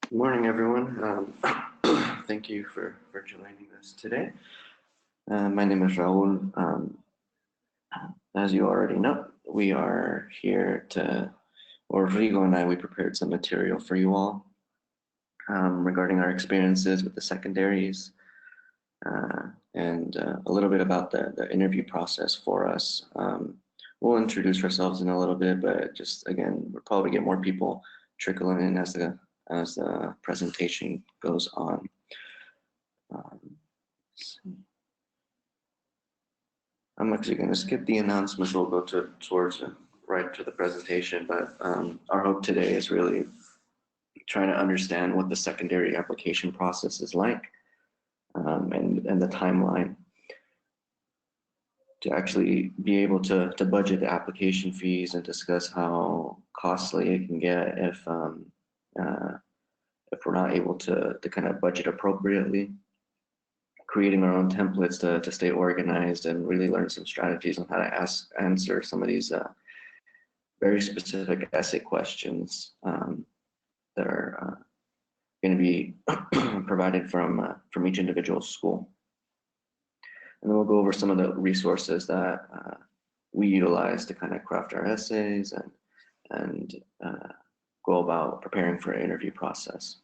Good morning, everyone. Thank you for joining us today. My name is Raul. As you already know, we are here or Rigo and I, we prepared some material for you all regarding our experiences with the secondaries and a little bit about the interview process for us. We'll introduce ourselves in a little bit, but just again, we'll probably get more people trickling in as the presentation goes on. I'm actually going to skip the announcements. We'll go right to the presentation, but our hope today is really trying to understand what the secondary application process is like and the timeline to actually be able to budget the application fees and discuss how costly it can get if we're not able to kind of budget appropriately, creating our own templates to stay organized and really learn some strategies on how to answer some of these very specific essay questions that are going to be provided from each individual school. And then we'll go over some of the resources that we utilize to kind of craft our essays and go about preparing for an interview process.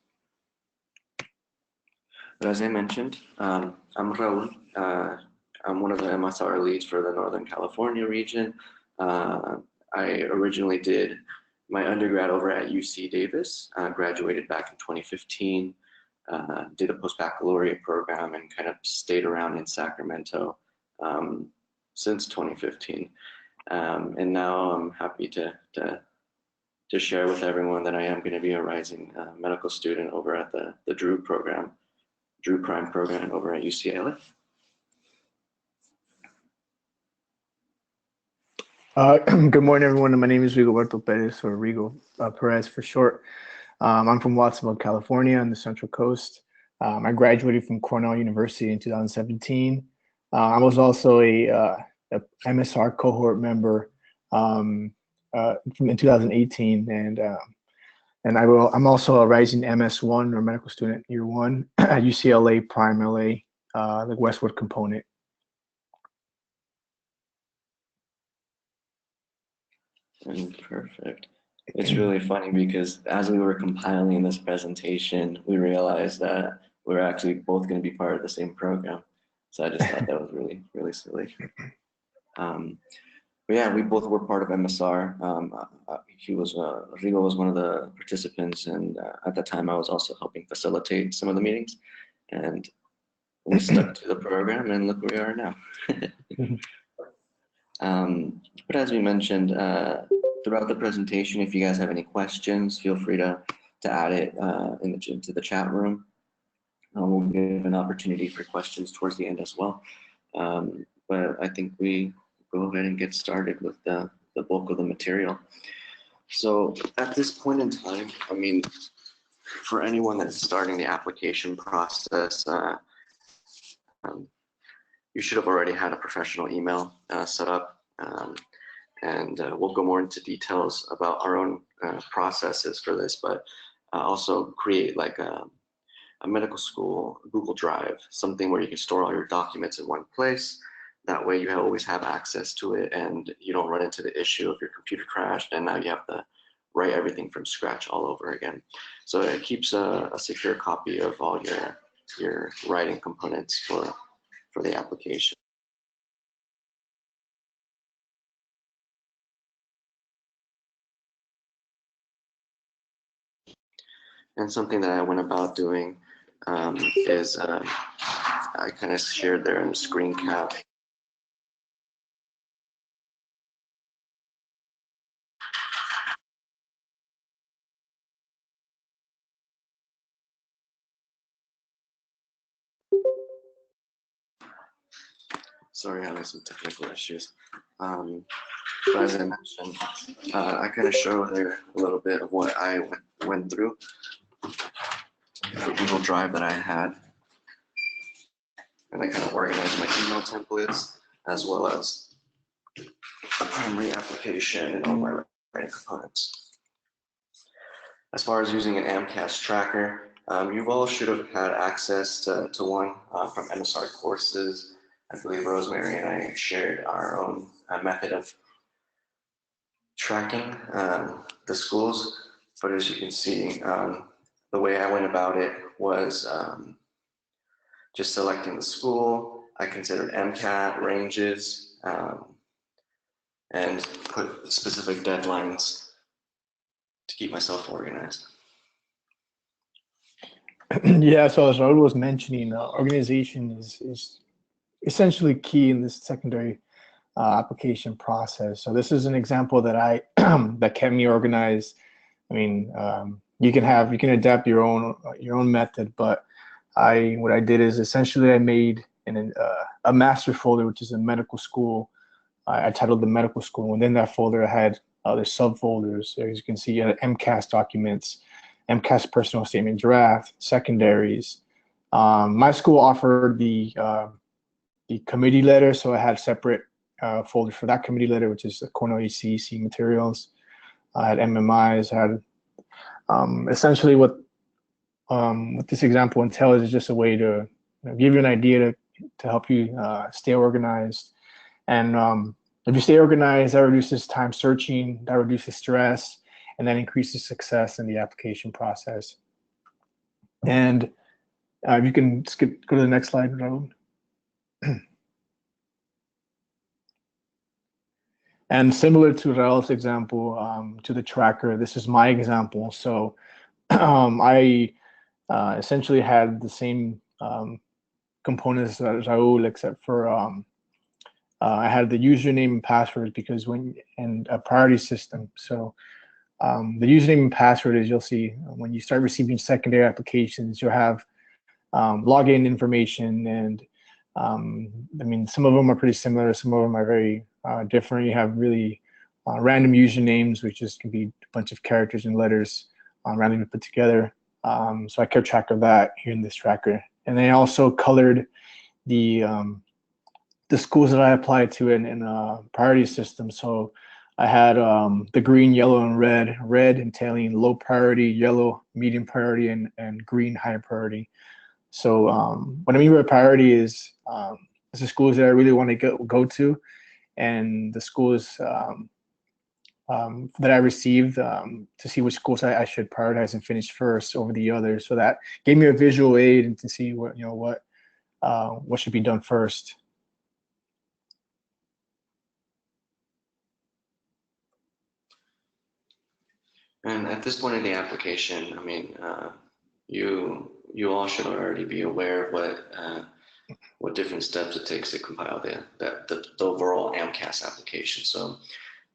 But as I mentioned, I'm Raul. I'm one of the MSR leads for the Northern California region. I originally did my undergrad over at UC Davis, graduated back in 2015, did a post-baccalaureate program and kind of stayed around in Sacramento since 2015. And now I'm happy to share with everyone that I am going to be a rising medical student over at the Drew Prime program over at UCLA. Good morning, everyone. My name is Rigoberto Perez, or Rigo Perez for short. I'm from Watsonville, California, on the Central Coast. I graduated from Cornell University in 2017. I was also a MSR cohort member in 2018, and I'm also a rising MS1 or medical student year one at UCLA Prime LA, the Westwood component. Perfect. It's really funny because as we were compiling this presentation, we realized that we're actually both going to be part of the same program. So I just thought that was really, really silly. But yeah, we both were part of MSR. Rigo was one of the participants, and at the time I was also helping facilitate some of the meetings. And we stuck to the program, and look where we are now. But as we mentioned, throughout the presentation, if you guys have any questions, feel free to add it into the chat room. We'll give an opportunity for questions towards the end as well. But I think we go ahead and get started with the bulk of the material. So at this point in time, I mean, for anyone that's starting the application process, you should have already had a professional email set up, and we'll go more into details about our own processes for this, but also create like a medical school Google Drive, something where you can store all your documents in one place. That way you always have access to it and you don't run into the issue of your computer crashed and now you have to write everything from scratch all over again. So it keeps a secure copy of all your writing components for the application. And something that I went about doing is I kind of shared there in the screen cap. Sorry, having some technical issues. But as I mentioned, I kind of show there a little bit of what I went through, the Google Drive that I had. And I kind of organized my email templates as well as the primary application and all my writing components. As far as using an AMCAS tracker, you all should have had access to one from MSR courses. I believe Rosemary and I shared our own method of tracking the schools, but as you can see, the way I went about it was just selecting the school. I considered MCAT ranges and put specific deadlines to keep myself organized. Yeah, so as Raul was mentioning, organization is essentially key in this secondary application process. So this is an example that I that kept me organized. I mean, you can adapt your own method, but what I did is essentially I made a master folder, which is a medical school. I titled the medical school. Within that folder, I had other subfolders. As you can see, MCAS documents, MCAS personal statement draft, secondaries. My school offered the committee letter, so I had separate folder for that committee letter, which is the Cornell ECEC materials. I had MMIs. I had essentially what this example entails is just a way to give you an idea to help you stay organized. And if you stay organized, that reduces time searching, that reduces stress, and that increases success in the application process. And you can go to the next slide, Raul. And similar to Raul's example, to the tracker, this is my example. So I essentially had the same components as Raul, except for I had the username and password because and a priority system. So the username and password, as you'll see, when you start receiving secondary applications, you'll have login information, and I mean, some of them are pretty similar, some of them are very different. You have really random usernames, which can be a bunch of characters and letters randomly put together. So I kept track of that here in this tracker. And I also colored the schools that I applied to in a priority system. So I had the green, yellow, and red. Red entailing low priority, yellow medium priority, and green high priority. So what I mean by priority is the schools that I really want to go to, and the schools that I received to see which schools I should prioritize and finish first over the others. So that gave me a visual aid and to see what should be done first. And at this point in the application, I mean, you all should already be aware of what different steps it takes to compile the overall AMCAS application. So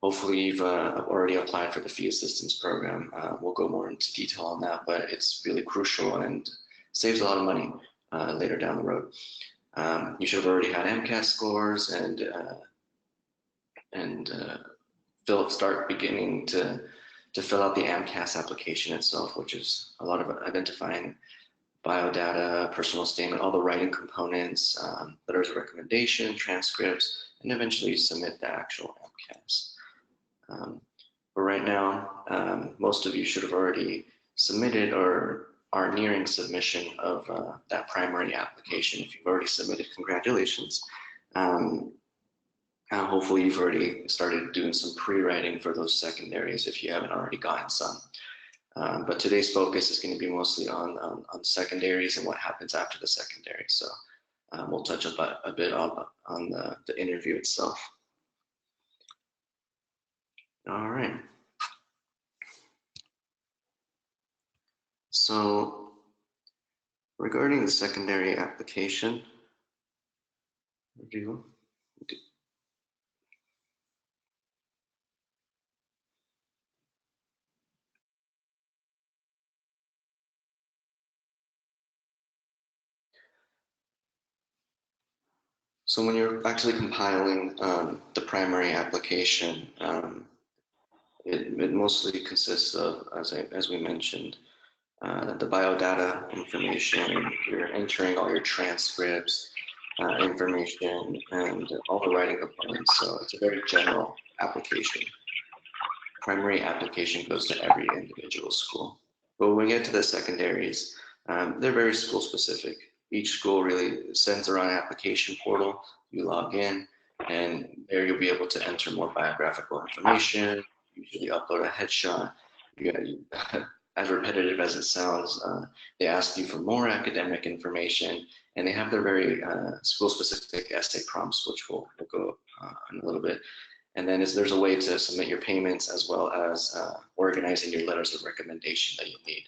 hopefully you've already applied for the fee assistance program. We'll go more into detail on that, but it's really crucial and saves a lot of money later down the road. You should have already had AMCAS scores and start beginning to fill out the AMCAS application itself, which is a lot of identifying biodata, personal statement, all the writing components, letters of recommendation, transcripts, and eventually submit the actual AMCAS. But right now, most of you should have already submitted or are nearing submission of that primary application. If you've already submitted, congratulations. Hopefully you've already started doing some pre-writing for those secondaries if you haven't already gotten some. But today's focus is going to be mostly on secondaries and what happens after the secondary. So we'll touch a bit on the interview itself. All right. So regarding the secondary application, so when you're actually compiling the primary application, it mostly consists of, as we mentioned, the biodata information. You're entering all your transcripts, information, and all the writing components. So it's a very general application. Primary application goes to every individual school. But when we get to the secondaries, they're very school specific. Each school really sends their own application portal. You log in, and there you'll be able to enter more biographical information. Usually upload a headshot. As repetitive as it sounds, they ask you for more academic information, and they have their very school-specific essay prompts, which we'll go in a little bit. And then there's a way to submit your payments as well as organizing your letters of recommendation that you'll need.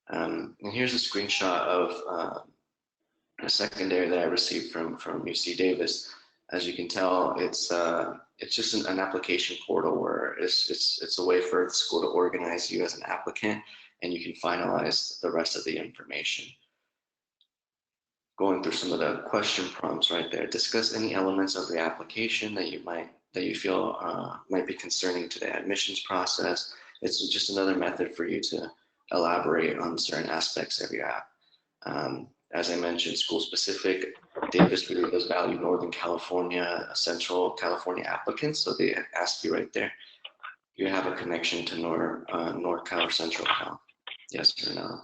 And here's a screenshot of a secondary that I received from UC Davis. As you can tell, it's just an application portal where it's a way for the school to organize you as an applicant, and you can finalize the rest of the information. Going through some of the question prompts right there. Discuss any elements of the application that you feel might be concerning to the admissions process. It's just another method for you to elaborate on certain aspects of your app. As I mentioned, school specific. Davis really does value Northern California, Central California applicants, so they ask you right there, do you have a connection to North Cal or Central Cal? Yes or no?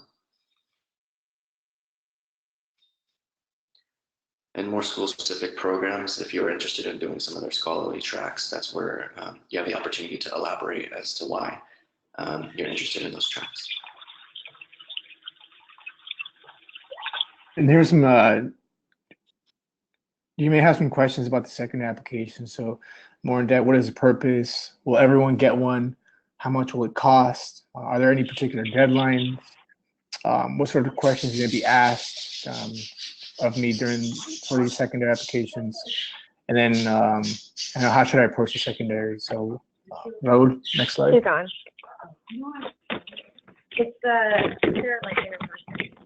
And more school-specific programs, if you're interested in doing some of their scholarly tracks, that's where you have the opportunity to elaborate as to why you're interested in those tracks. And here's some, you may have some questions about the second application. So more in depth, what is the purpose? Will everyone get one? How much will it cost? Are there any particular deadlines? What sort of questions are going to be asked of me for these secondary applications? And then how should I approach the secondary? So Raul, next slide. Keep going. It's they're like interpersonal.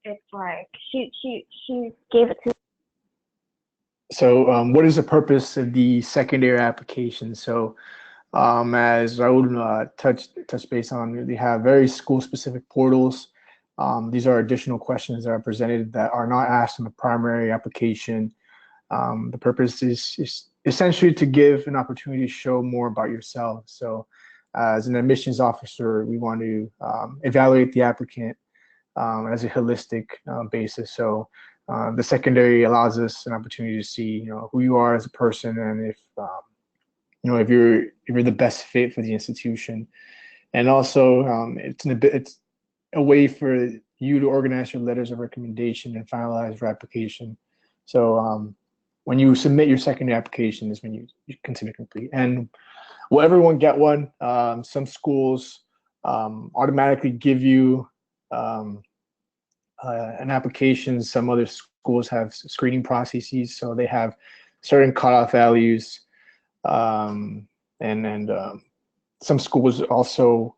It's like she gave it to. So what is the purpose of the secondary application? So as Raul touched base on, they have very school-specific portals. These are additional questions that are presented that are not asked in the primary application. The purpose is essentially to give an opportunity to show more about yourself. So as an admissions officer, we want to evaluate the applicant as a holistic basis. So the secondary allows us an opportunity to see, who you are as a person, and if if you're the best fit for the institution. And also, it's a way for you to organize your letters of recommendation and finalize your application. So when you submit your secondary application is when you consider complete. And will everyone get one? Some schools automatically give you an application. Some other schools have screening processes, so they have certain cutoff values. And some schools also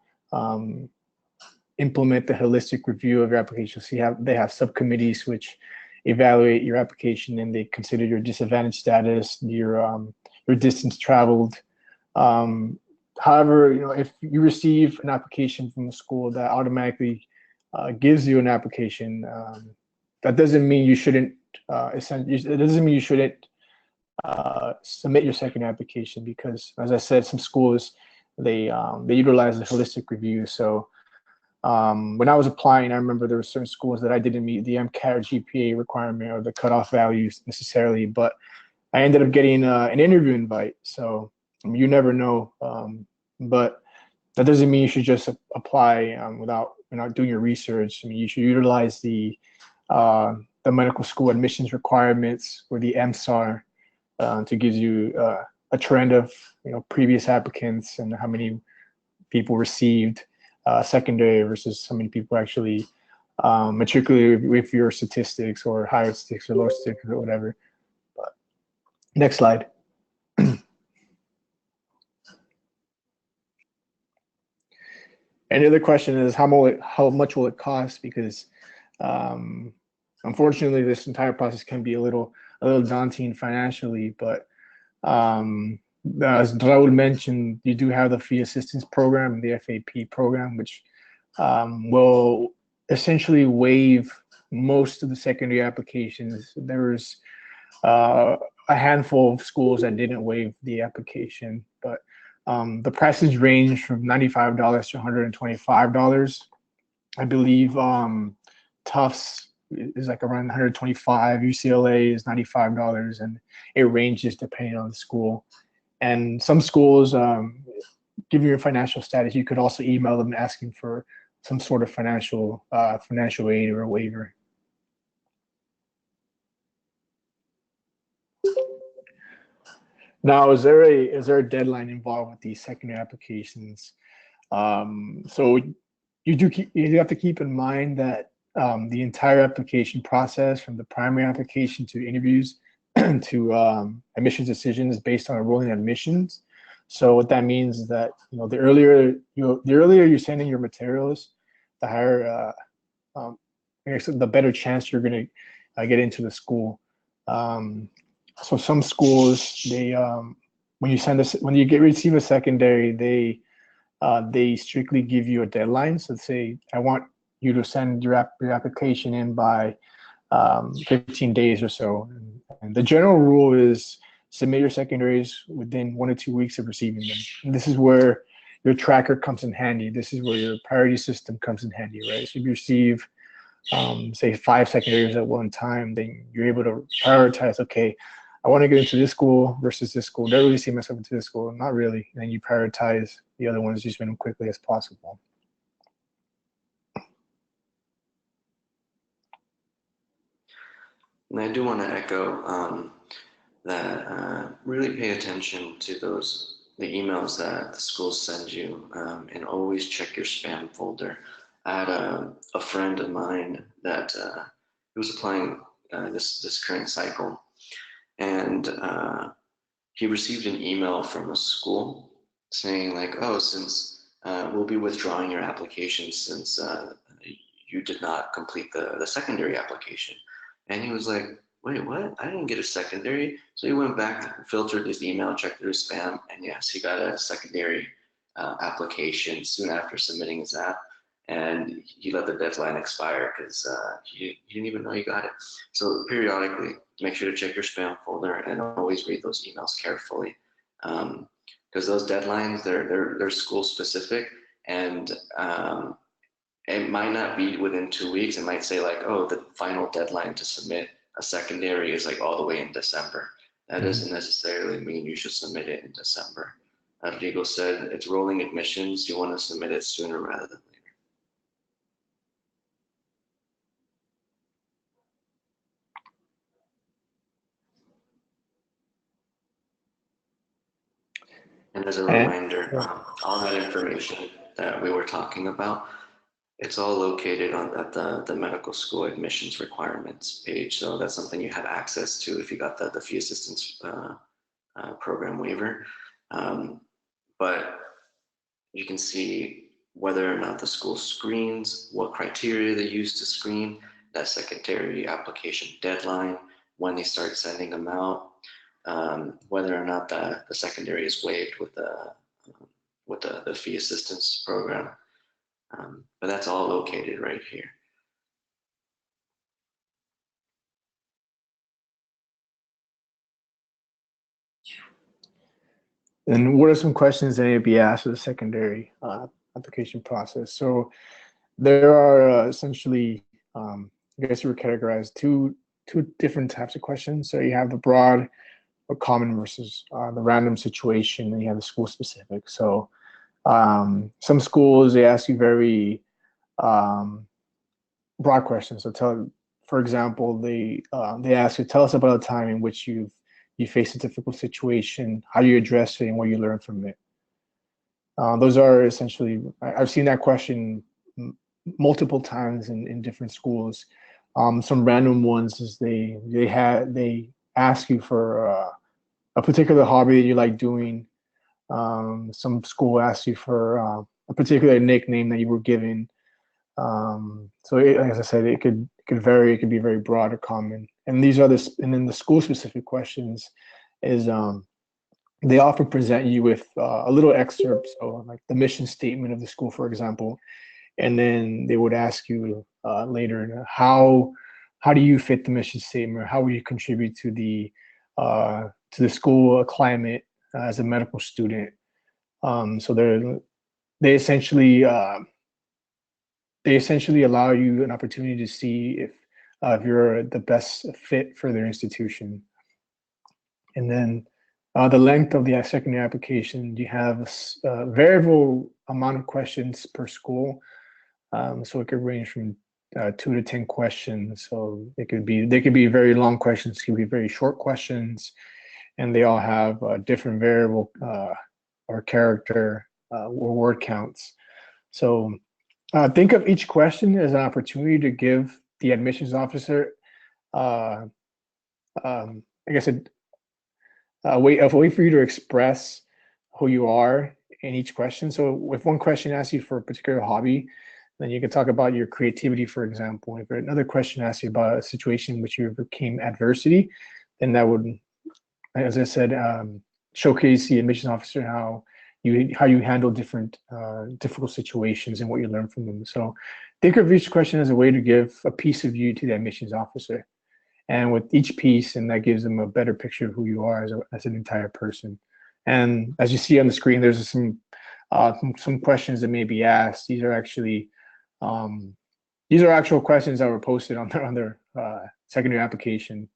implement the holistic review of your application. So they have subcommittees which evaluate your application, and they consider your disadvantage status, your distance traveled. However, if you receive an application from a school that automatically gives you an application, that doesn't mean you shouldn't. It doesn't mean you shouldn't submit your second application, because, as I said, some schools they utilize the holistic review. So when I was applying, I remember there were certain schools that I didn't meet the MCAT or GPA requirement or the cutoff values necessarily, but I ended up getting an interview invite. So you never know, but that doesn't mean you should just apply without doing your research. I mean, you should utilize the medical school admissions requirements, or the MSAR, to give you a trend of previous applicants and how many people received secondary versus how many people actually matriculated with your statistics, or higher statistics or lower statistics or whatever. But next slide. And the other question is, how much will it cost? Because unfortunately, this entire process can be a little daunting financially. But as Raul mentioned, you do have the fee assistance program, the FAP program, which will essentially waive most of the secondary applications. There's a handful of schools that didn't waive the application, but The prices range from $95 to $125. I believe Tufts is like around 125. UCLA is $95, and it ranges depending on the school. And some schools give you your financial status. You could also email them asking for some sort of financial aid or a waiver. Now, is there a deadline involved with these secondary applications? So you have to keep in mind that the entire application process, from the primary application to interviews to admissions decision, is based on enrolling admissions. So what that means is that the earlier you're sending your materials, the higher I guess the better chance you're going to get into the school. So some schools, they when you receive a secondary, they strictly give you a deadline. So say, I want you to send your application in by 15 days or so. And the general rule is submit your secondaries within 1 or 2 weeks of receiving them. And this is where your tracker comes in handy. This is where your priority system comes in handy, right? So if you receive, say, 5 secondaries at one time, then you're able to prioritize, okay, I want to get into this school versus this school. Do I really see myself into this school? Not really. And then you prioritize the other ones just as quickly as possible. And I do want to echo that really pay attention to the emails that the schools send you, and always check your spam folder. I had a friend of mine that he was applying this current cycle, and he received an email from a school saying like, oh, since we'll be withdrawing your application since you did not complete the secondary application. And he was like, wait, what? I didn't get a secondary. So he went back, filtered his email, checked through his spam, and yes, he got a secondary application soon after submitting his app. And he let the deadline expire because he didn't even know he got it. So periodically, make sure to check your spam folder and always read those emails carefully, because those deadlines, they're school specific, and it might not be within 2 weeks. It might say like, oh, the final deadline to submit a secondary is like all the way in December. That doesn't necessarily mean you should submit it in December. As Rigo said, it's rolling admissions. You want to submit it sooner rather than later. And as a reminder, all that information that we were talking about, it's all located at the medical school admissions requirements page. So that's something you have access to if you got the fee assistance program waiver. But you can see whether or not the school screens, what criteria they use to screen, that secondary application deadline, when they start sending them out, whether or not the secondary is waived with the fee assistance program. But that's all located right here. And what are some questions that may be asked of the secondary application process? So there are essentially, I guess you would categorize two different types of questions. So you have the broad or common versus the random situation, and you have the school specific. So some schools, they ask you very broad questions. So for example, they ask you, tell us about a time in which you faced a difficult situation, how you addressed it, and what you learned from it. Those are essentially, I've seen that question multiple times in different schools. Some random ones is they ask you for a particular hobby that you like doing. Some school asks you for a particular nickname that you were given. So as I said, it could vary. It could be very broad or common. And and then the school specific questions is they often present you with a little excerpt, so like the mission statement of the school, for example, and then they would ask you later, how do you fit the mission statement, or how will you contribute to the school climate as a medical student? So they essentially allow you an opportunity to see if you're the best fit for their institution. And then the length of the secondary application, you have a variable amount of questions per school. So it could range from 2 to 10 questions. So they could be very long questions, could be very short questions, and they all have different variable or character or word counts. So think of each question as an opportunity to give the admissions officer, I guess, a way for you to express who you are in each question. So if one question asks you for a particular hobby, then you can talk about your creativity, for example. If another question asks you about a situation in which you overcame adversity, then that would, as I said, showcase the admissions officer how you handle different difficult situations and what you learn from them. So think of each question as a way to give a piece of you to the admissions officer. And with each piece, and that gives them a better picture of who you are as an entire person. And as you see on the screen, there's some questions that may be asked. These are actual questions that were posted on their secondary application.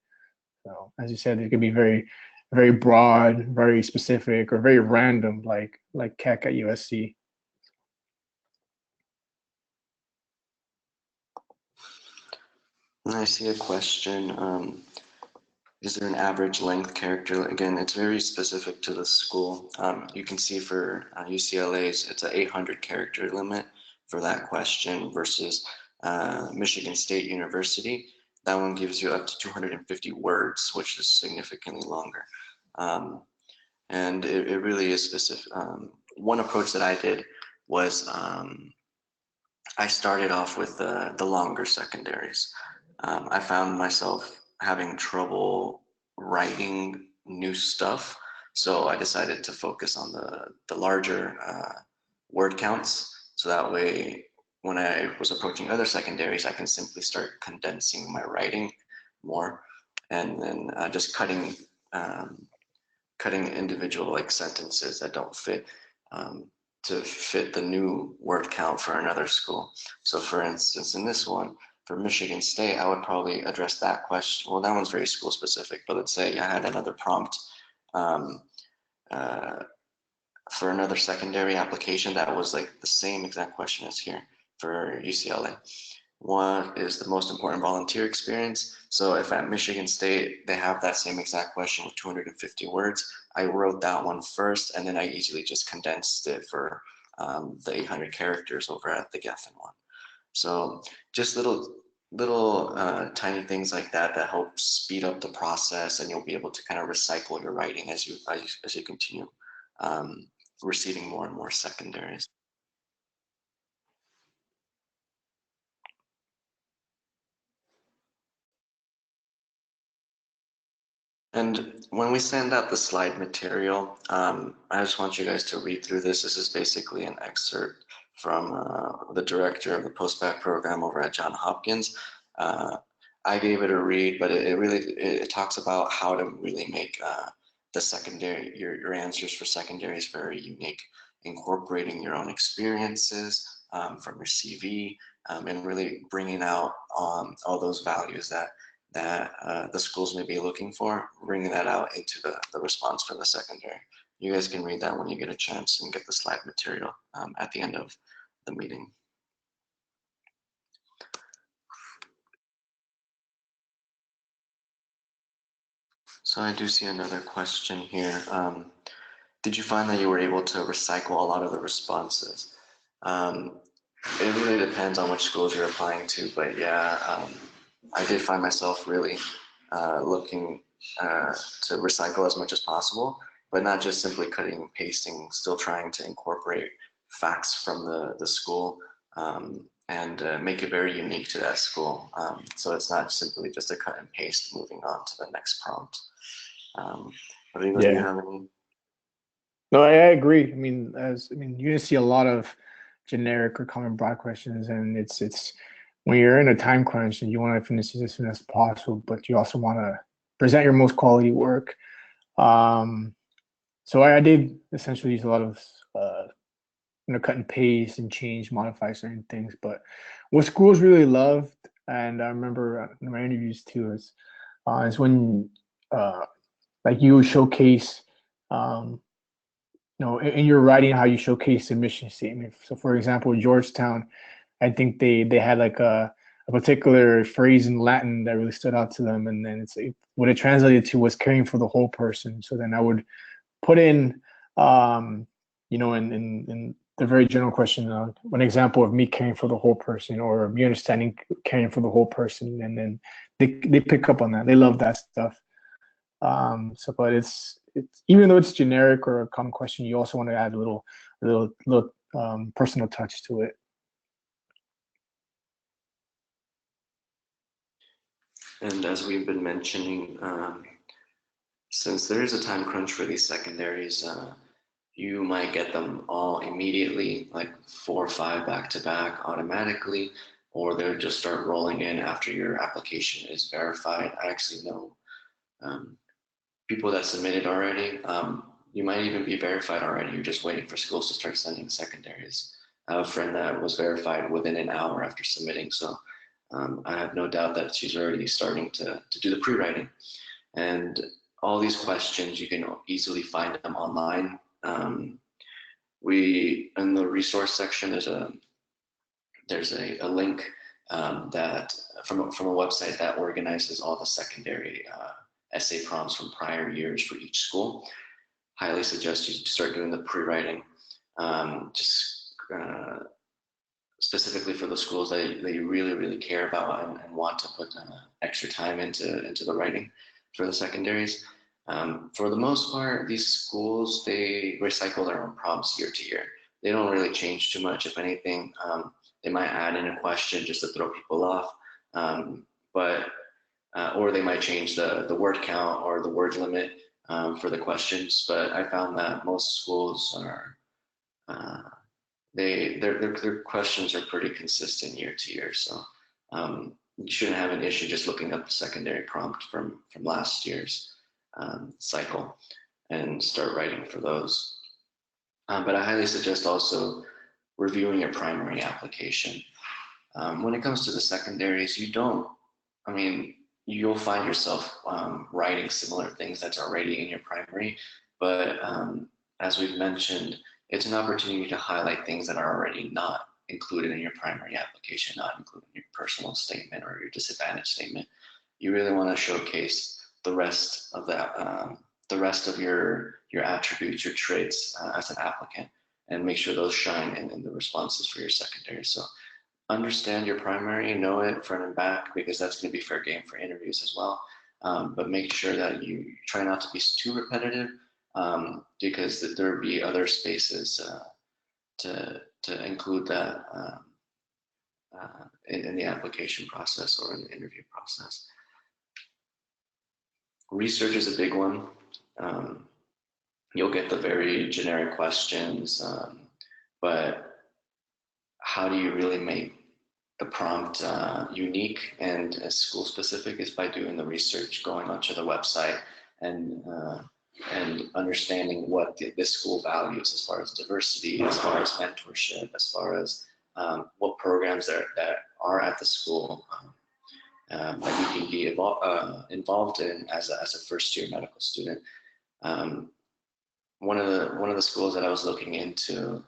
So as you said, it could be very, very broad, very specific, or very random, like KEC at USC. I see a question. Is there an average length character? Again, it's very specific to the school. You can see for UCLA's, it's an 800 character limit for that question versus Michigan State University. That one gives you up to 250 words, which is significantly longer. And it really is specific. One approach that I did was I started off with the longer secondaries. I found myself having trouble writing new stuff, so I decided to focus on the larger word counts, so that way when I was approaching other secondaries, I can simply start condensing my writing more, and then just cutting individual like sentences that don't fit to fit the new word count for another school. So for instance, in this one, for Michigan State, I would probably address that question. Well, that one's very school specific, but let's say I had another prompt for another secondary application that was like the same exact question as here for UCLA. What is the most important volunteer experience? So if at Michigan State, they have that same exact question with 250 words, I wrote that one first, and then I easily just condensed it for the 800 characters over at the Geffen one. So just little tiny things like that help speed up the process, and you'll be able to kind of recycle your writing as you continue receiving more and more secondaries. And when we send out the slide material, I just want you guys to read through this. This is basically an excerpt from the director of the postbac program over at Johns Hopkins. I gave it a read, but it talks about how to really make the secondary, your answers for secondaries very unique, incorporating your own experiences from your CV, and really bringing out all those values that the schools may be looking for, bringing that out into the response for the secondary. You guys can read that when you get a chance and get the slide material at the end of the meeting. So I do see another question here. Did you find that you were able to recycle a lot of the responses? It really depends on which schools you're applying to, but yeah, I did find myself really looking to recycle as much as possible, but not just simply cutting and pasting, still trying to incorporate facts from the school and make it very unique to that school. So it's not simply just a cut and paste moving on to the next prompt. Rigo, do you have any? No, I agree. I mean, you're gonna see a lot of generic or common broad questions, and it's when you're in a time crunch and you want to finish it as soon as possible, but you also want to present your most quality work. So I did essentially use a lot of cut and paste and change, modify certain things. But what schools really loved, and I remember in my interviews too, is when like you showcase, in your writing, how you showcase the mission statement. So, for example, Georgetown, I think they had like a particular phrase in Latin that really stood out to them, and then what it translated to was caring for the whole person. So then I would put in, in the very general question, an example of me caring for the whole person, or me understanding caring for the whole person, and then they pick up on that. They love that stuff. But it's even though it's generic or a common question, you also want to add a little personal touch to it. And as we've been mentioning, since there is a time crunch for these secondaries, you might get them all immediately, like 4 or 5 back to back automatically, or they'll just start rolling in after your application is verified. I actually know people that submitted already. You might even be verified already. You're just waiting for schools to start sending secondaries. I have a friend that was verified within an hour after submitting. So I have no doubt that she's already starting to do the pre-writing. And all these questions, you can easily find them online. In the resource section, there's a link that from a website that organizes all the secondary essay prompts from prior years for each school. Highly suggest you start doing the pre-writing, specifically for the schools that you really care about and want to put extra time into the writing for the secondaries. For the most part, these schools, they recycle their own prompts year to year. They don't really change too much. If anything, they might add in a question just to throw people off, or they might change the word count or the word limit for the questions. But I found that most schools are their questions are pretty consistent year to year. So you shouldn't have an issue just looking up the secondary prompt from last year's cycle and start writing for those. But I highly suggest also reviewing your primary application. When it comes to the secondaries, you'll find yourself writing similar things that's already in your primary, but as we've mentioned, it's an opportunity to highlight things that are already not included in your primary application, not included in your personal statement or your disadvantage statement. You really want to showcase the rest of that, the rest of your attributes, your traits as an applicant, and make sure those shine in the responses for your secondary. So understand your primary, know it front and back, because that's going to be fair game for interviews as well. But make sure that you try not to be too repetitive, because there will be other spaces to include that in the application process or in the interview process. Research is a big one. You'll get the very generic questions, but how do you really make the prompt unique and school specific is by doing the research, going onto the website and understanding what this school values as far as diversity, as far as mentorship, as far as what programs that are at the school that you can be involved in as a first year medical student. One of the schools that I was looking into,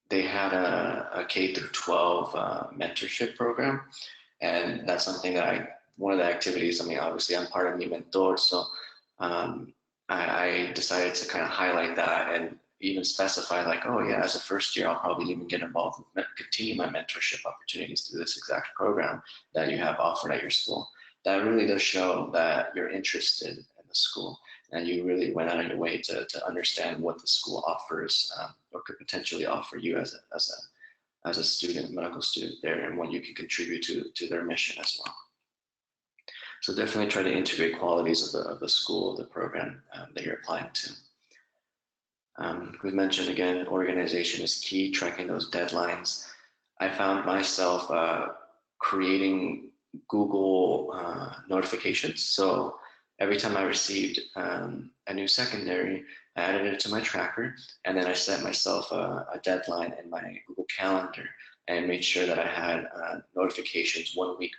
they had a K through 12 mentorship program, and that's something that one of the activities, obviously I'm part of Mi Mentor, so I decided to kind of highlight that and even specify like, oh yeah, as a first year, I'll probably even get involved with continue my mentorship opportunities through this exact program that you have offered at your school. That really does show that you're interested in the school and you really went out of your way to understand what the school offers or could potentially offer you as a student, medical student there, and what you can contribute to their mission as well. So definitely try to integrate qualities of the school, the program that you're applying to. We mentioned again, organization is key, tracking those deadlines. I found myself creating Google notifications. So every time I received a new secondary, I added it to my tracker, and then I set myself a deadline in my Google Calendar and made sure that I had notifications 1 week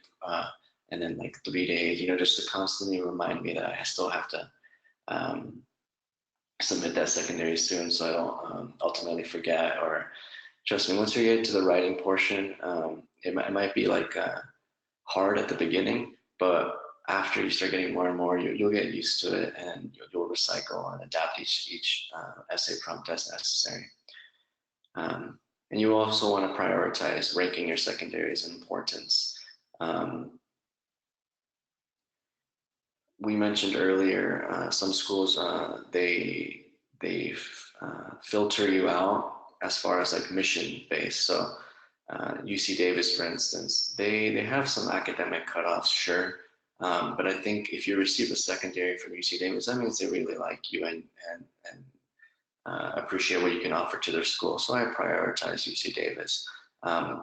and then like 3 days, just to constantly remind me that I still have to submit that secondary soon, so I don't ultimately forget. Or trust me, once you get to the writing portion, it might be like hard at the beginning, but after you start getting more and more, you'll get used to it, and you'll recycle and adapt each essay prompt as necessary. And you also want to prioritize ranking your secondaries in importance. We mentioned earlier, some schools, they filter you out as far as like mission based. So UC Davis, for instance, they have some academic cutoffs, sure. But I think if you receive a secondary from UC Davis, that means they really like you and appreciate what you can offer to their school. So I prioritize UC Davis.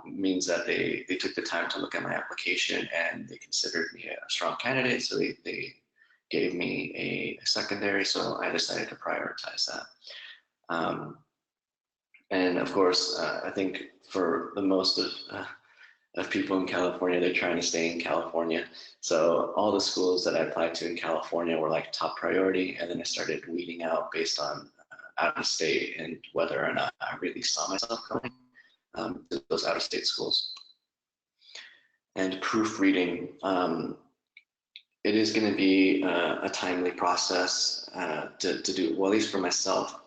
Means that they took the time to look at my application and they considered me a strong candidate. So they gave me a secondary. So I decided to prioritize that. And of course, I think for the most of people in California, they're trying to stay in California. So all the schools that I applied to in California were like top priority. And then I started weeding out based on out of state and whether or not I really saw myself going to those out of state schools. And proofreading, it is going to be a timely process to do, well, at least for myself.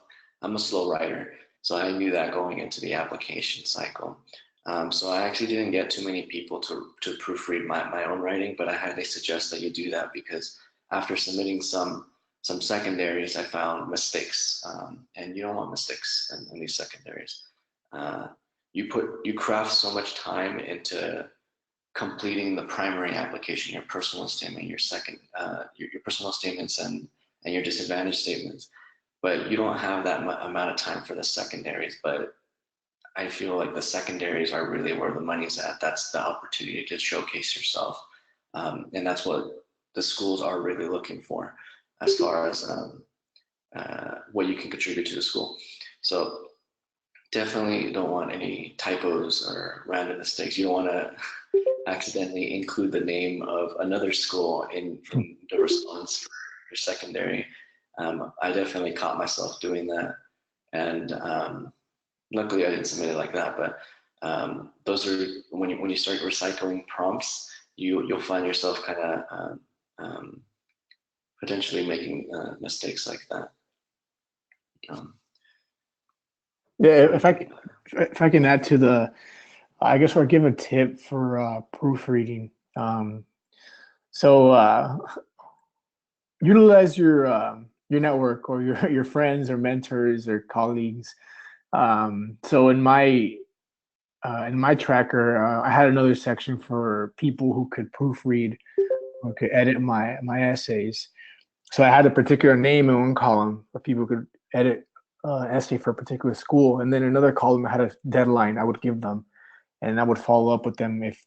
I'm a slow writer, so I knew that going into the application cycle. So I actually didn't get too many people to proofread my own writing, but I highly suggest that you do that, because after submitting some secondaries, I found mistakes, and you don't want mistakes in these secondaries. You craft so much time into completing the primary application, your personal statement, your personal statements, and your disadvantage statements, but you don't have that amount of time for the secondaries. But I feel like the secondaries are really where the money's at. That's the opportunity to showcase yourself, and that's what the schools are really looking for as far as what you can contribute to the school. So definitely don't want any typos or random mistakes. You don't want to accidentally include the name of another school in the response for your secondary. I definitely caught myself doing that, and luckily I didn't submit it like that. But those are when you start recycling prompts, you'll find yourself kind of potentially making mistakes like that. Yeah, if I can add to the, I guess I'll give a tip for proofreading. So utilize your network or your friends or mentors or colleagues. So in my tracker, I had another section for people who could proofread or could edit my essays. So I had a particular name in one column where people could edit essay for a particular school, and then another column I had a deadline I would give them, and I would follow up with them if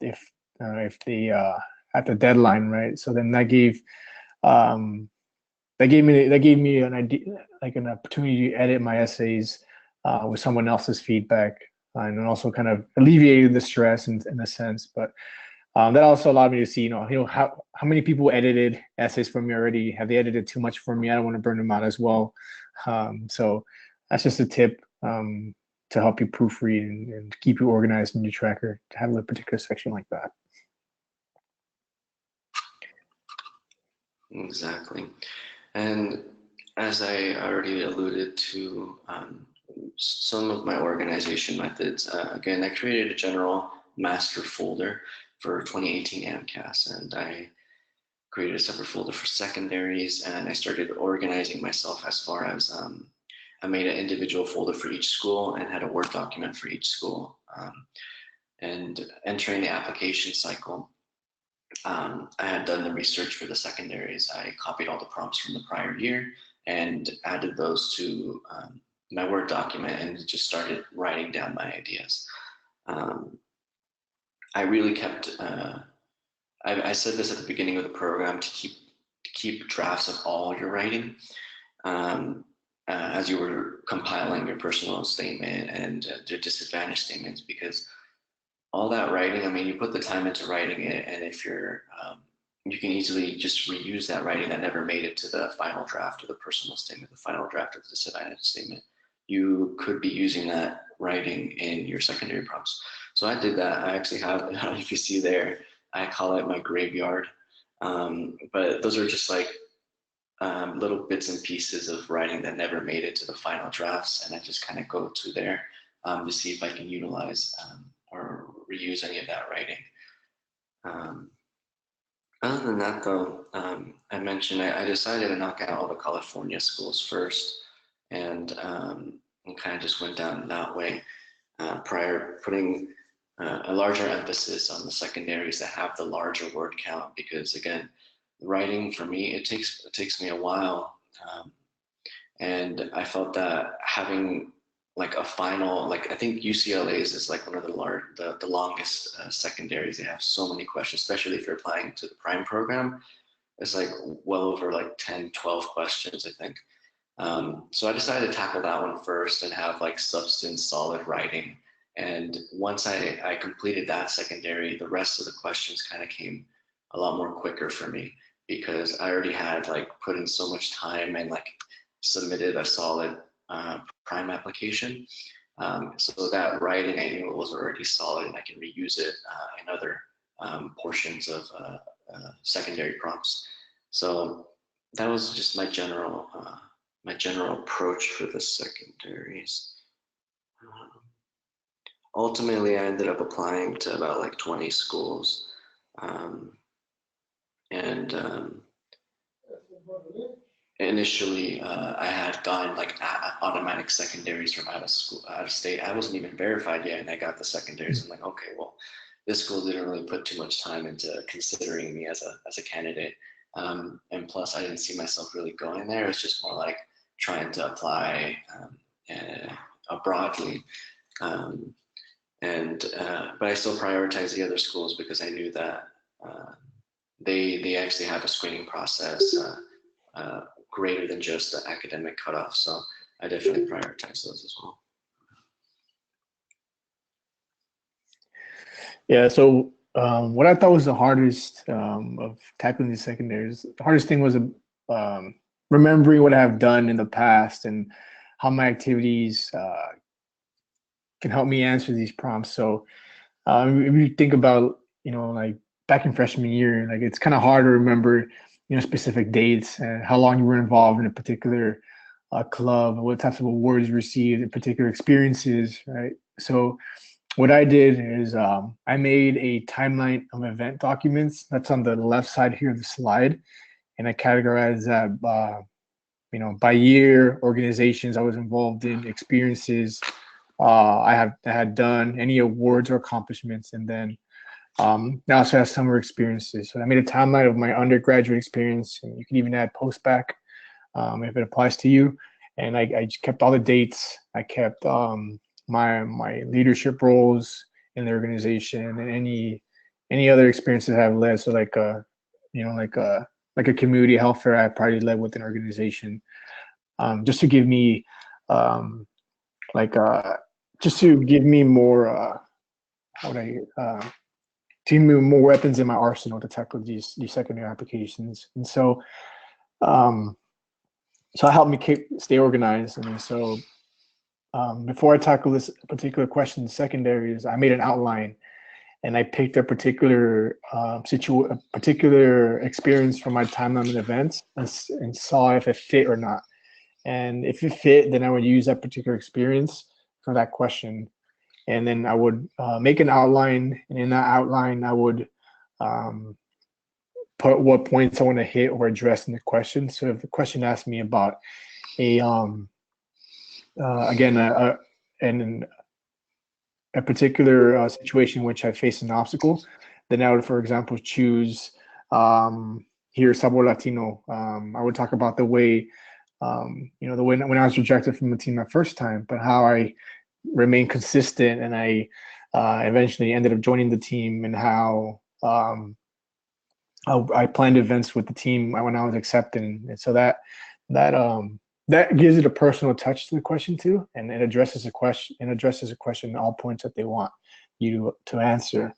they at the deadline, right? So then that gave me an idea, like an opportunity to edit my essays with someone else's feedback, and also kind of alleviated the stress in a sense. But that also allowed me to see, how many people edited essays for me already. Have they edited too much for me? I don't want to burn them out as well. So that's just a tip to help you proofread and keep you organized in your tracker, to have a particular section like that. Exactly. And as I already alluded to, some of my organization methods, again, I created a general master folder for 2018 AMCAS, and I created a separate folder for secondaries, and I started organizing myself as far as I made an individual folder for each school and had a Word document for each school. And entering the application cycle, I had done the research for the secondaries. I copied all the prompts from the prior year and added those to my Word document and just started writing down my ideas. I really kept, I said this at the beginning of the program, to keep drafts of all your writing as you were compiling your personal statement and your disadvantage statements, because all that writing, I mean, you put the time into writing it, and if you're, you can easily just reuse that writing that never made it to the final draft of the personal statement, the final draft of the disadvantage statement. You could be using that writing in your secondary prompts. So I did that. I actually have, I don't know if you see there, I call it my graveyard. But those are just like little bits and pieces of writing that never made it to the final drafts, and I just kind of go to there to see if I can utilize or reuse any of that writing. Other than that, though, I mentioned I decided to knock out all the California schools first, and kind of just went down that way. Prior putting a larger emphasis on the secondaries that have the larger word count, because again, writing for me, it takes me a while, and I felt that having like a final, like I think UCLA's is like one of the longest secondaries. They have so many questions, especially if you're applying to the prime program. It's like well over like 10, 12 questions, I think. So I decided to tackle that one first and have like substance, solid writing. And once I completed that secondary, the rest of the questions kind of came a lot more quicker for me, because I already had like put in so much time and like submitted a solid prime application. So that writing, I knew it was already solid, and I can reuse it in other portions of secondary prompts. So that was just my general approach for the secondaries. Ultimately, I ended up applying to about like 20 schools, and initially I had gotten like automatic secondaries from out of state. I wasn't even verified yet, and I got the secondaries. I'm like, okay, well, this school didn't really put too much time into considering me as a candidate, and plus I didn't see myself really going there. It's just more like trying to apply broadly, but I still prioritize the other schools because I knew that they actually have a screening process greater than just the academic cutoff. So I definitely prioritize those as well. Yeah, so what I thought was the hardest of tackling these secondaries, the hardest thing was remembering what I have done in the past and how my activities can help me answer these prompts. So if you think about, like back in freshman year, like it's kind of hard to remember, specific dates and how long you were involved in a particular club, what types of awards you received, and particular experiences, right? So what I did is I made a timeline of event documents. That's on the left side here of the slide, and I categorized that by year, organizations I was involved in, experiences I had done, any awards or accomplishments, and then I also have summer experiences. So I made a timeline of my undergraduate experience, and you can even add post-bac if it applies to you. And I just kept all the dates. I kept my leadership roles in the organization and any other experiences I've led. So like like a community health fair I probably led with an organization, just to give me just to give me more to give me more weapons in my arsenal to tackle these secondary applications. And so so it helped me stay organized. And so before I tackle this particular question in secondaries, I made an outline, and I picked a particular particular experience from my timeline and events, and saw if it fit or not. And if it fit, then I would use that particular experience for that question. And then I would make an outline, and in that outline, I would put what points I want to hit or address in the question. So if the question asked me about a particular situation in which I face an obstacle, then I would, for example, choose here Sabor Latino. I would talk about the way, the way when I was rejected from the team my first time, but how I remained consistent and I eventually ended up joining the team, and how I planned events with the team when I was accepting, and so that gives it a personal touch to the question too, and it addresses a question in all points that they want you to answer.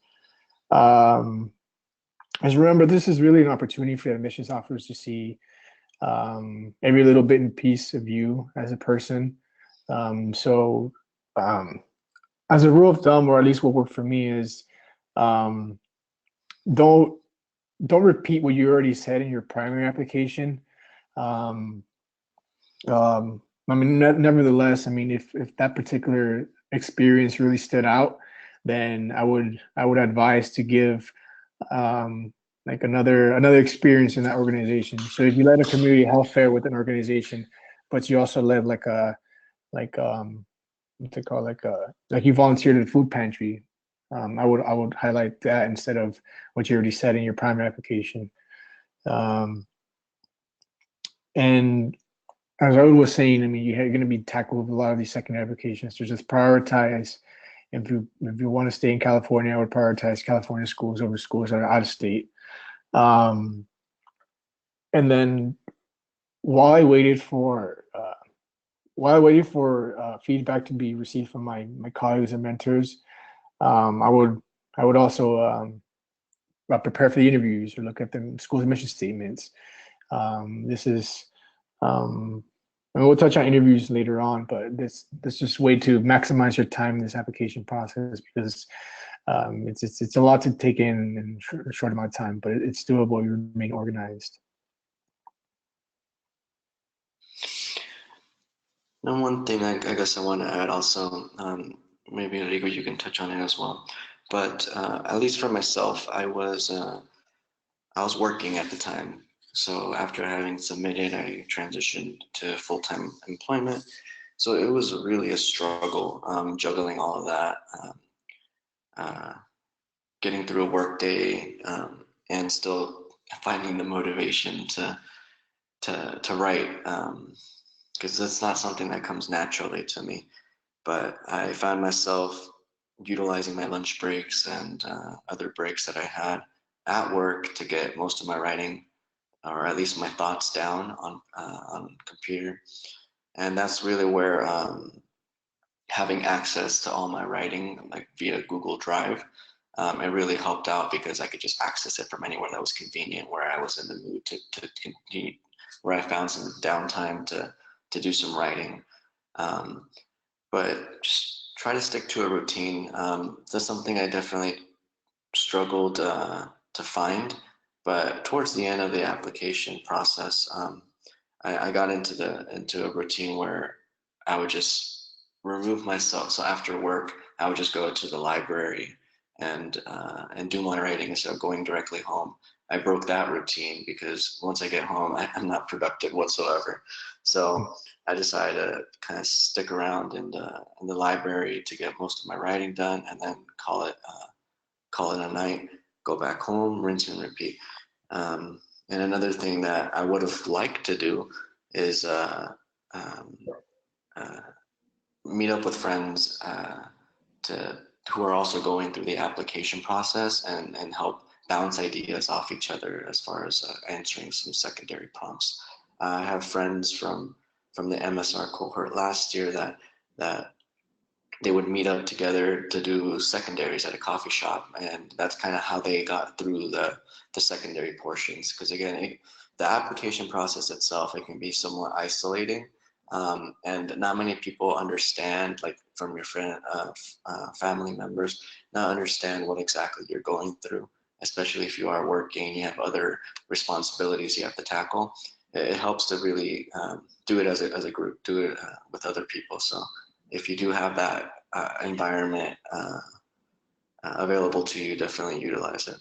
As remember, this is really an opportunity for admissions officers to see every little bit and piece of you as a person. So, as a rule of thumb, or at least what worked for me, is um, don't don't repeat what you already said in your primary application. Um, I mean, nevertheless, I mean, if that particular experience really stood out, then I would advise to give like another experience in that organization. So if you led a community health fair with an organization, but you also led like what's it called, like you volunteered at a food pantry, I would highlight that instead of what you already said in your primary application. Um, and as Raul was saying, I mean, you're going to be tackled with a lot of these secondary applications. So just prioritize. If you want to stay in California, I would prioritize California schools over schools that are out of state. Um, and then while I waited for feedback to be received from my colleagues and mentors, I would also prepare for the interviews or look at the school's mission statements. This is and we'll touch on interviews later on, but this is just a way to maximize your time in this application process, because it's a lot to take in a short amount of time, but it's doable. You remain organized. And one thing I guess I want to add also, maybe Rigo, you can touch on it as well. But at least for myself, I was working at the time. So after having submitted, I transitioned to full-time employment. So it was really a struggle, juggling all of that, uh, getting through a work day, and still finding the motivation to write, because that's not something that comes naturally to me. But I found myself utilizing my lunch breaks and other breaks that I had at work to get most of my writing, or at least my thoughts, down on computer. And that's really where having access to all my writing, like via Google Drive, it really helped out, because I could just access it from anywhere that was convenient, where I was in the mood to continue, where I found some downtime to do some writing. But just try to stick to a routine. That's something I definitely struggled to find, but towards the end of the application process, I got into a routine where I would just remove myself. So after work, I would just go to the library and do my writing instead of going directly home. I broke that routine, because once I get home, I'm not productive whatsoever. So I decided to kind of stick around in the library to get most of my writing done, and then call it a night. Go back home, rinse and repeat. And another thing that I would have liked to do is um, uh, meet up with friends to who are also going through the application process, and help bounce ideas off each other as far as answering some secondary prompts. I have friends from the MSR cohort last year that they would meet up together to do secondaries at a coffee shop, and that's kind of how they got through the secondary portions. Because again, the application process itself, it can be somewhat isolating, and not many people understand, like from your friend, family members, not understand what exactly you're going through, especially if you are working, you have other responsibilities you have to tackle. It helps to really do it as a group, do it with other people. So if you do have that environment available to you, definitely utilize it.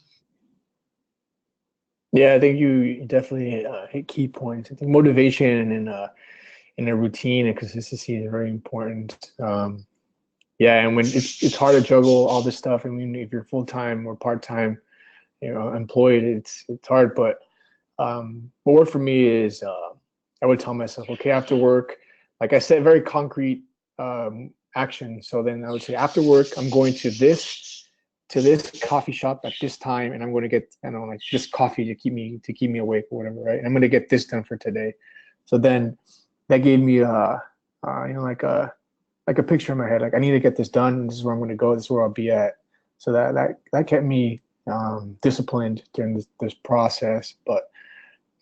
Yeah, I think you definitely hit key points. I think motivation and a routine and consistency is very important. Yeah, and when it's hard to juggle all this stuff. I mean, if you're full time or part time, employed, it's hard. But what worked for me is I would tell myself, okay, after work, like I said, very concrete action. So then I would say, after work, I'm going to this to this coffee shop at this time, and I'm going to get, I don't know, like this coffee to keep me awake or whatever, right? And I'm going to get this done for today. So then that gave me like a picture in my head, like I need to get this done. This is where I'm going to go. This is where I'll be at. So that kept me disciplined during this process. But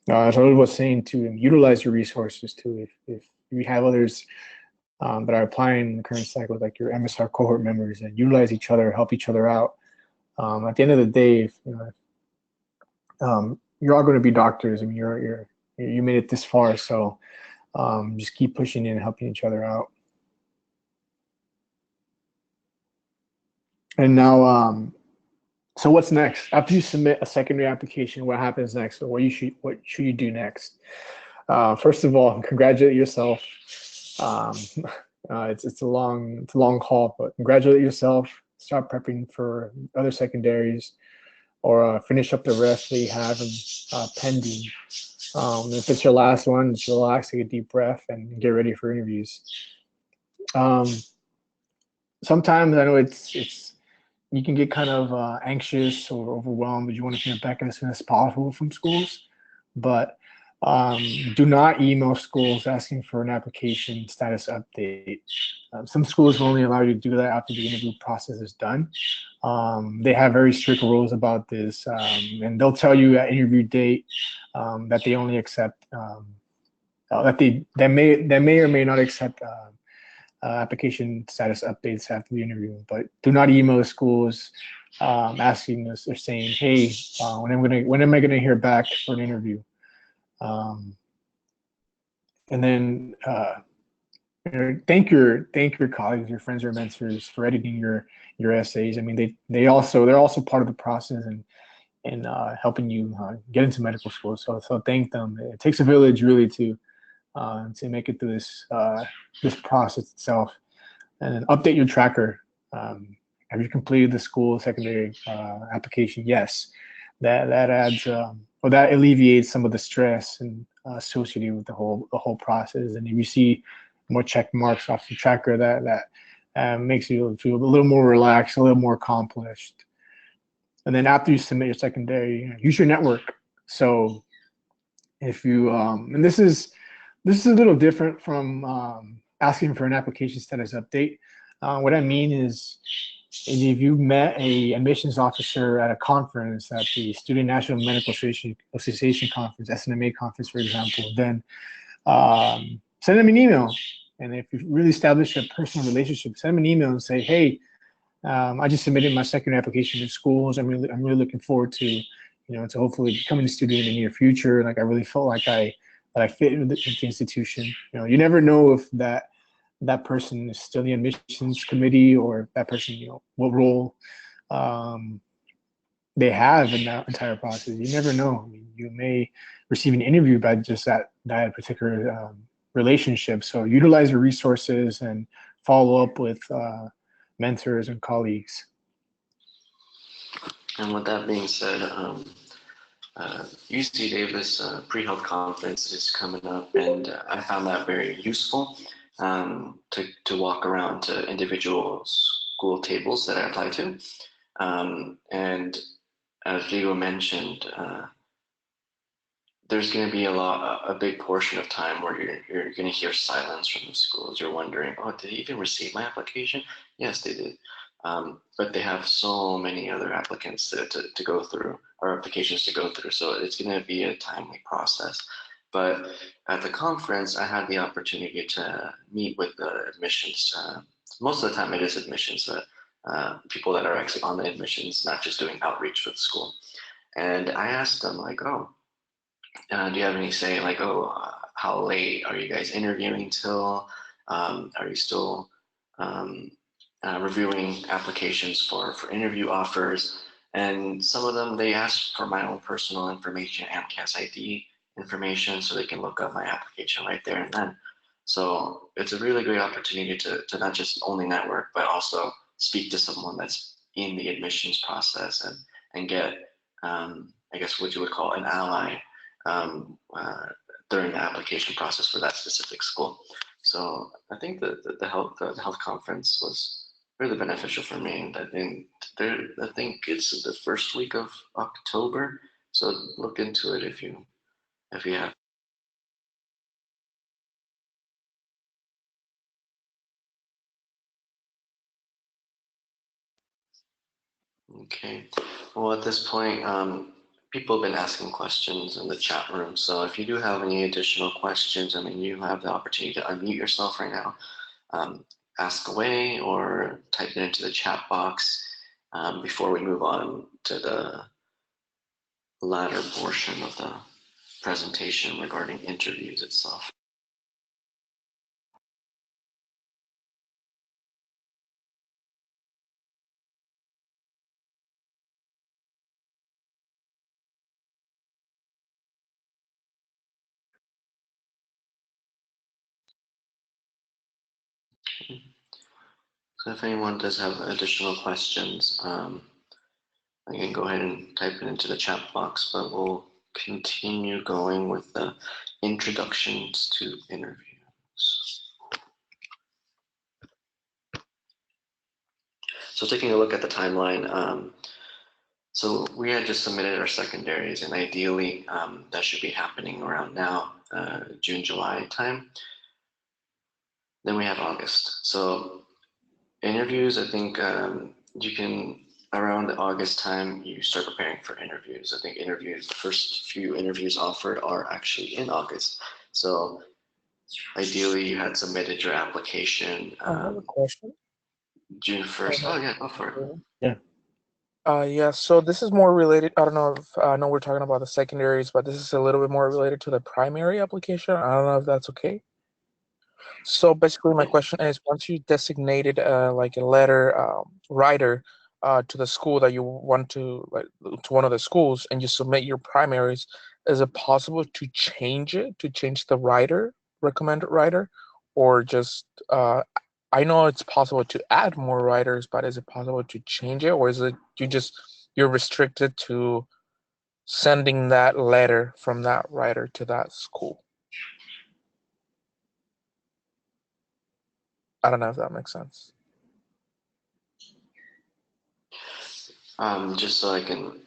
as I was saying, to utilize your resources too. If you have others that are applying in the current cycle, like your MSR cohort members, and utilize each other, help each other out. At the end of the day, if, you're all going to be doctors. I mean, you made it this far, so just keep pushing in and helping each other out. And now, so what's next? After you submit a secondary application, what happens next? Or what should you do next? First of all, congratulate yourself. It's a long haul, but congratulate yourself. Start prepping for other secondaries, or finish up the rest that you have pending. If it's your last one, just relax, take a deep breath, and get ready for interviews. Sometimes I know it's you can get kind of anxious or overwhelmed, but you want to hear back as soon as possible from schools. But do not email schools asking for an application status update. Some schools will only allow you to do that after the interview process is done. They have very strict rules about this, and they'll tell you at interview date that they only accept that they may or may not accept application status updates after the interview. But do not email the schools asking us or saying, "Hey, when am I gonna hear back for an interview?" And then thank your colleagues, your friends, your mentors for editing your essays. I mean, they're also part of the process and helping you get into medical school. So thank them. It takes a village really to make it through this process itself. And then update your tracker. Have you completed the school secondary application? Yes. That adds or that alleviates some of the stress and associated with the whole process. And if you see more check marks off the tracker, that makes you feel a little more relaxed, a little more accomplished. And then after you submit your secondary, use your network. So if you and this is a little different from asking for an application status update. What I mean is if you met a admissions officer at a conference, at the Student National Medical Association conference, SNMA conference, for example, then send them an email. And if you really establish a personal relationship, send them an email and say, "Hey, I just submitted my secondary application to schools. I'm really looking forward to, to hopefully becoming a student in the near future. Like I really felt like I fit in the institution." You never know if that person is still in the admissions committee, or that person, what role they have in that entire process. You never know. I mean, you may receive an interview by just that particular relationship. So utilize your resources and follow up with mentors and colleagues. And with that being said, UC Davis pre-health conference is coming up, and I found that very useful to walk around to individual school tables that I apply to. And as Diego mentioned, there's going to be a big portion of time where you're going to hear silence from the schools. You're wondering, oh, did they even receive my application? Yes, they did. But they have so many other applicants to go through, or applications to go through. So it's going to be a timely process. But at the conference, I had the opportunity to meet with the admissions. Most of the time it is admissions, people that are actually on the admissions, not just doing outreach with the school. And I asked them, like, oh, do you have any say, like, oh, how late are you guys interviewing till? Are you still reviewing applications for interview offers? And some of them, they asked for my own personal information, AMCAS ID information, so they can look up my application right there and then. So it's a really great opportunity to not just only network, but also speak to someone that's in the admissions process and get, I guess, what you would call an ally during the application process for that specific school. So I think that the health conference was really beneficial for me, and I think it's the first week of October. So look into it if you have. Okay. Well, at this point, people have been asking questions in the chat room. So if you do have any additional questions, I mean, you have the opportunity to unmute yourself right now, ask away, or type it into the chat box before we move on to the latter portion of the presentation regarding interviews itself. So if anyone does have additional questions, I can go ahead and type it into the chat box, but we'll continue going with the introductions to interviews. So taking a look at the timeline, so we had just submitted our secondaries, and ideally that should be happening around now, June, July time. Then we have August. So interviews, I think you can, around the August time, you start preparing for interviews. I think interviews, the first few interviews offered are actually in August. So ideally you had submitted your application I have a question. June 1st. Oh yeah, go for it. Yeah. Yeah, so this is more related. I don't know if I know we're talking about the secondaries, but this is a little bit more related to the primary application. I don't know if that's okay. So basically, my question is: once you designated like a letter writer to the school that you want to, like, to one of the schools, and you submit your primaries, is it possible to change it, to change the writer, recommended writer, or just I know it's possible to add more writers, but is it possible to change it, or is it you're restricted to sending that letter from that writer to that school? I don't know if that makes sense. Just so I can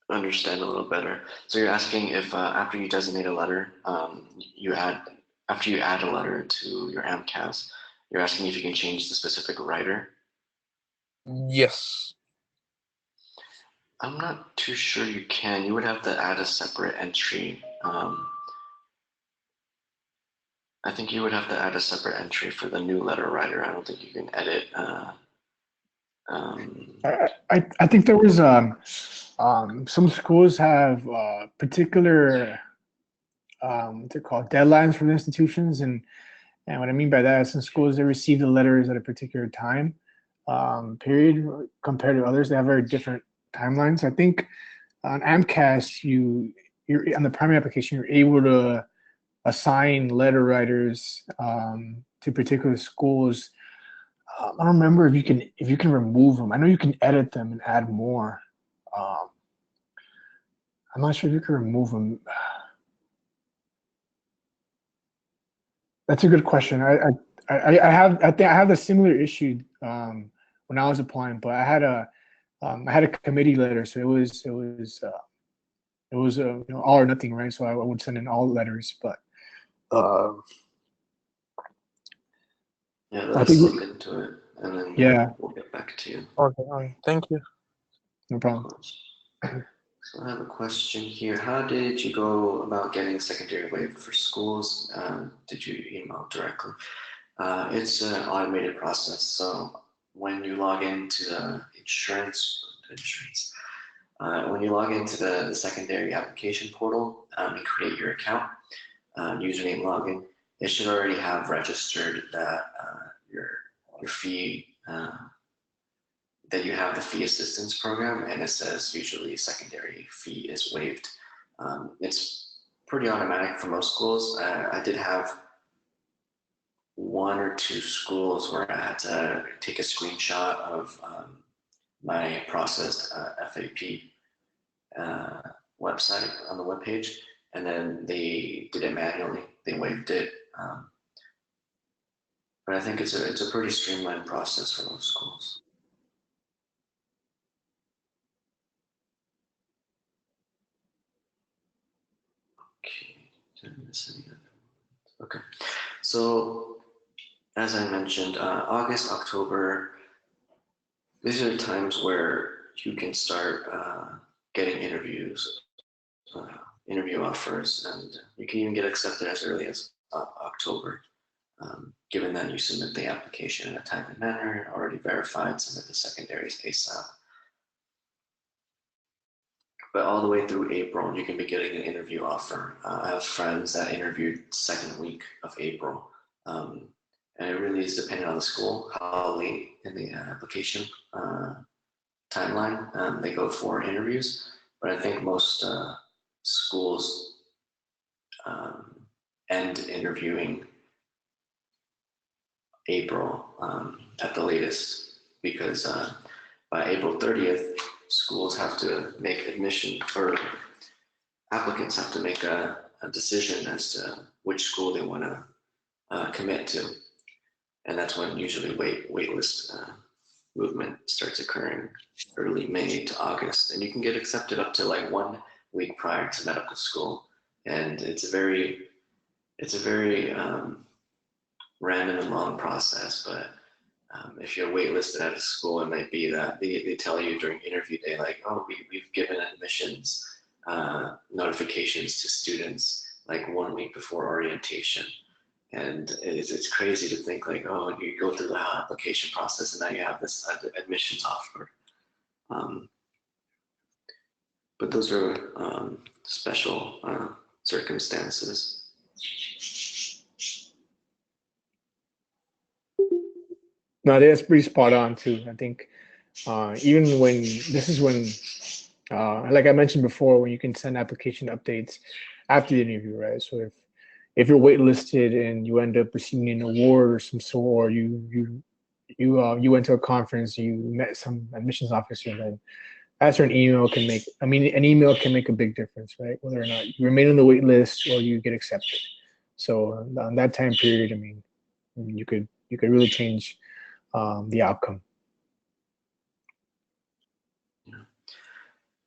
understand a little better. So you're asking if after you designate a letter, after you add a letter to your AMCAS, you're asking if you can change the specific writer? Yes. I'm not too sure you can. You would have to add a separate entry. I think you would have to add a separate entry for the new letter writer. I don't think you can edit. I think there was some schools have particular what they're called deadlines for the institutions, and what I mean by that is some schools, they receive the letters at a particular time period compared to others. They have very different timelines. I think on AMCAS, you're on the primary application, you're able to assign letter writers to particular schools. I don't remember if you can remove them. I know you can edit them and add more. Um, I'm not sure if you can remove them. That's a good question. I think I have a similar issue when I was applying, but I had a committee letter, so it was all or nothing, right? So I would send in all letters, but yeah, I let's think look into it, and then yeah, we'll get back to you. Okay. Thank you. no Of problem. course. So I have a question here. How did you go about getting secondary waiver for schools? Did you email directly? It's an automated process. So when you log into the when you log into the secondary application portal and create your account, username, login, it should already have registered that your fee, that you have the fee assistance program, and it says usually secondary fee is waived. It's pretty automatic for most schools. I did have one or two schools where I had to take a screenshot of my processed FAP website on the webpage, and then they did it manually. They waived it. But I think it's a pretty streamlined process for most schools. Okay, so as I mentioned, August, October, these are times where you can start getting interviews, interview offers, and you can even get accepted as early as October, given that you submit the application in a timely manner, already verified, submit the secondaries ASAP. But all the way through April, you can be getting an interview offer. I have friends that interviewed second week of April. And it really is dependent on the school, how late in the application timeline they go for interviews. But I think most schools end interviewing April at the latest, because by April 30th, schools have to make admission, or applicants have to make a decision as to which school they want to commit to. And that's when usually waitlist movement starts occurring, early May to August. And you can get accepted up to like 1 week prior to medical school. And it's a very random and long process, but if you're waitlisted at a school, it might be that they tell you during interview day, like, oh, we've given admissions notifications to students like 1 week before orientation. And it's crazy to think like, oh, you go through the application process and now you have this admissions offer. But those are special circumstances. No, that's pretty spot on too. I think even when like I mentioned before, when you can send application updates after the interview, right? So if you're waitlisted and you end up receiving an award or some sort, or you went to a conference, you met some admissions officer, then that's where an email can make. I mean, an email can make a big difference, right? Whether or not you remain on the wait list or you get accepted. So on that time period, I mean, you could really change the outcome.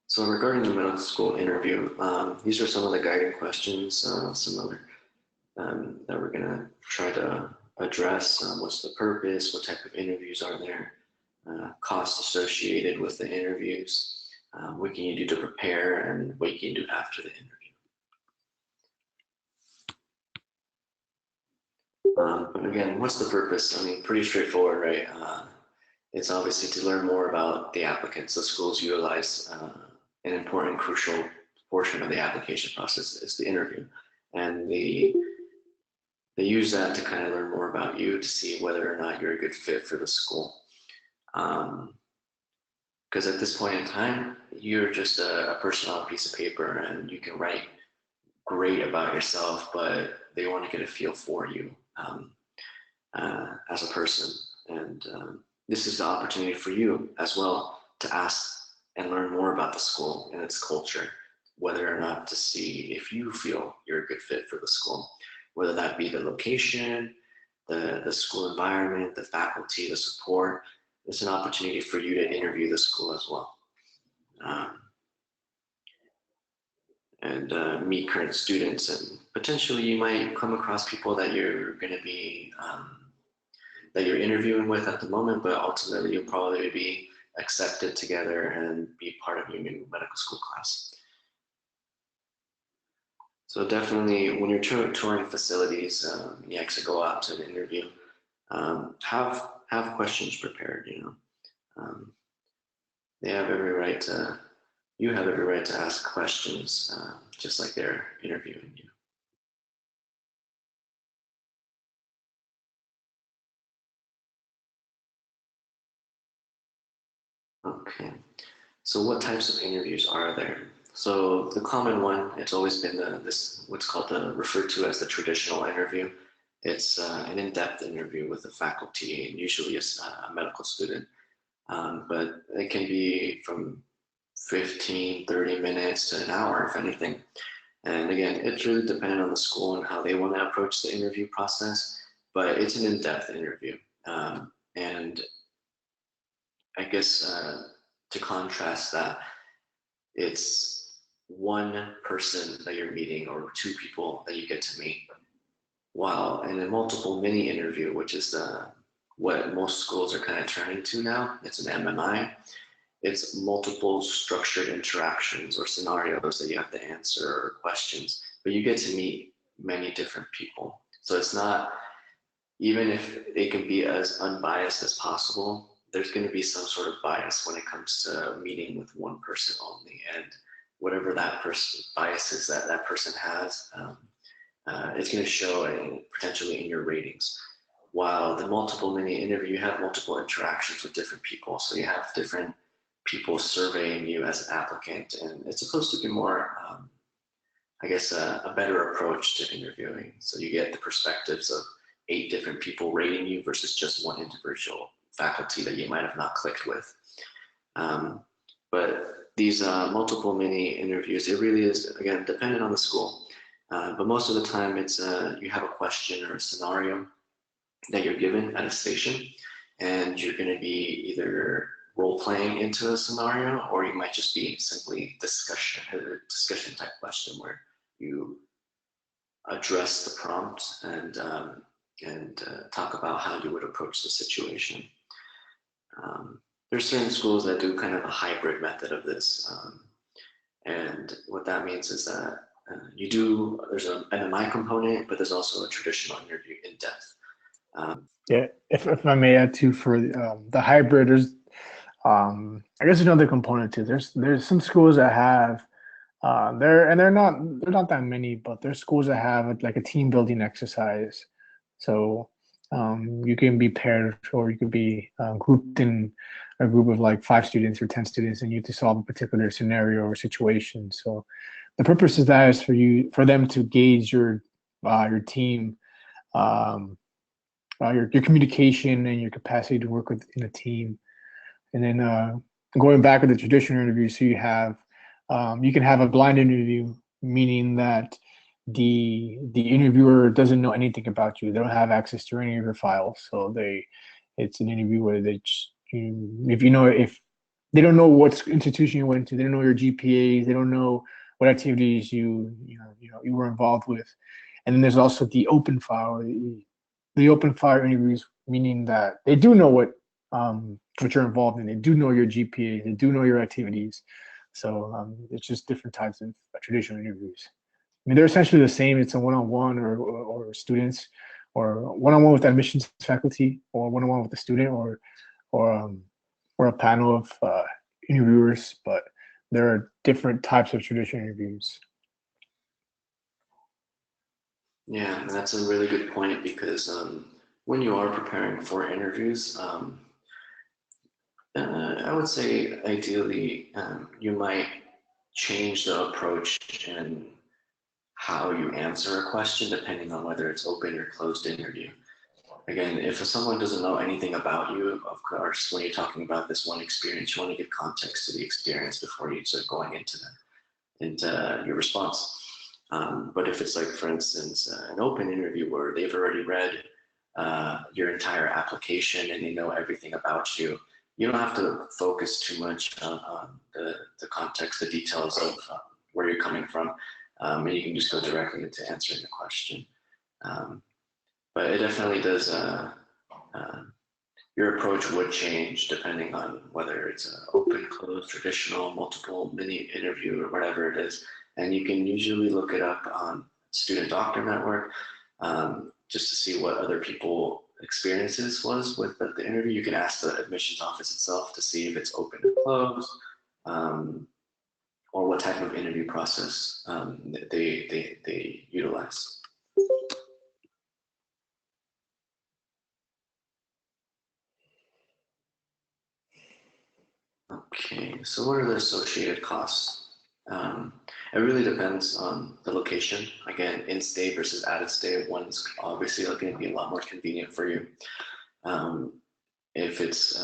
So regarding the medical school interview, these are some of the guiding questions, some other that we're gonna try to address. What's the purpose? What type of interviews are there? Costs associated with the interviews. What can you do to prepare, and what you can do after the interview. But again, what's the purpose? I mean, pretty straightforward, right? It's obviously to learn more about the applicants. So schools utilize an important, crucial portion of the application process is the interview. And they use that to kind of learn more about you, to see whether or not you're a good fit for the school. Because at this point in time, you're just a person on a piece of paper, and you can write great about yourself, but they want to get a feel for you as a person. And this is the opportunity for you as well to ask and learn more about the school and its culture, whether or not to see if you feel you're a good fit for the school, whether that be the location, the school environment, the faculty, the support. It's an opportunity for you to interview the school as well. And meet current students, and potentially you might come across people that you're going to be that you're interviewing with at the moment, but ultimately you'll probably be accepted together and be part of your new medical school class. So definitely, when you're touring facilities, you actually go out to an interview, have questions prepared. You know, they have every right to. You have every right to ask questions, just like they're interviewing you. Okay, so what types of interviews are there? So the common one, it's always been what's called referred to as the traditional interview. It's an in-depth interview with the faculty, and usually a medical student. But it can be from 15, 30 minutes to an hour, if anything. And again, it's really dependent on the school and how they want to approach the interview process, but it's an in-depth interview. And I guess to contrast that, it's one person that you're meeting or two people that you get to meet. While in a multiple mini interview, which is what most schools are kind of turning to now, it's an MMI. It's multiple structured interactions or scenarios that you have to answer or questions, but you get to meet many different people. So it's not, even if it can be as unbiased as possible, there's going to be some sort of bias when it comes to meeting with one person only. And whatever that person bias is that that person has, it's going to show potentially in your ratings. While the multiple mini interview, you have multiple interactions with different people. So you have different people surveying you as an applicant, and it's supposed to be more, I guess, a better approach to interviewing. So you get the perspectives of 8 different people rating you versus just one individual faculty that you might have not clicked with. But these multiple mini interviews, it really is, again, dependent on the school. But most of the time it's you have a question or a scenario that you're given at a station, and you're going to be either role-playing into a scenario, or you might just be simply discussion type question where you address the prompt and talk about how you would approach the situation. There's certain schools that do kind of a hybrid method of this, and what that means is that there's an MMI component, but there's also a traditional interview in depth. Yeah, if I may add too, for the hybrid, there's I guess another component too. There's some schools that have they're not that many, but there's schools that have like a team building exercise. So you can be paired, or you could be grouped in a group of like 5 students or 10 students, and you have to solve a particular scenario or situation. So the purpose of that is for them to gauge your team, your communication and your capacity to work within a team. And then going back to the traditional interview, so you can have a blind interview, meaning that the interviewer doesn't know anything about you. They don't have access to any of your files. So it's an interview where if they don't know what institution you went to, they don't know your GPAs, they don't know what activities you were involved with. And then there's also the open file. The open file interviews, meaning that they do know what you're involved in. They do know your GPA. They do know your activities. So it's just different types of traditional interviews. I mean, they're essentially the same. It's a one-on-one or students, or one-on-one with admissions faculty, or one-on-one with the student, or a panel of interviewers. But there are different types of traditional interviews. Yeah, that's a really good point, because when you are preparing for interviews, I would say ideally you might change the approach and how you answer a question depending on whether it's open or closed interview. Again, if someone doesn't know anything about you, of course, when you're talking about this one experience, you want to give context to the experience before you start going into your response. But if it's like, for instance, an open interview where they've already read your entire application and they know everything about you, you don't have to focus too much on the context, the details of where you're coming from, and you can just go directly into answering the question. But it definitely does, your approach would change depending on whether it's an open, closed, traditional, multiple, mini interview, or whatever it is. And you can usually look it up on Student Doctor Network just to see what other people experiences was with the interview. You can ask the admissions office itself to see if it's open or closed, or what type of interview process they utilize. Okay, so what are the associated costs? It really depends on the location. Again, in-state versus out-of-state, one's obviously going to be a lot more convenient for you. If it's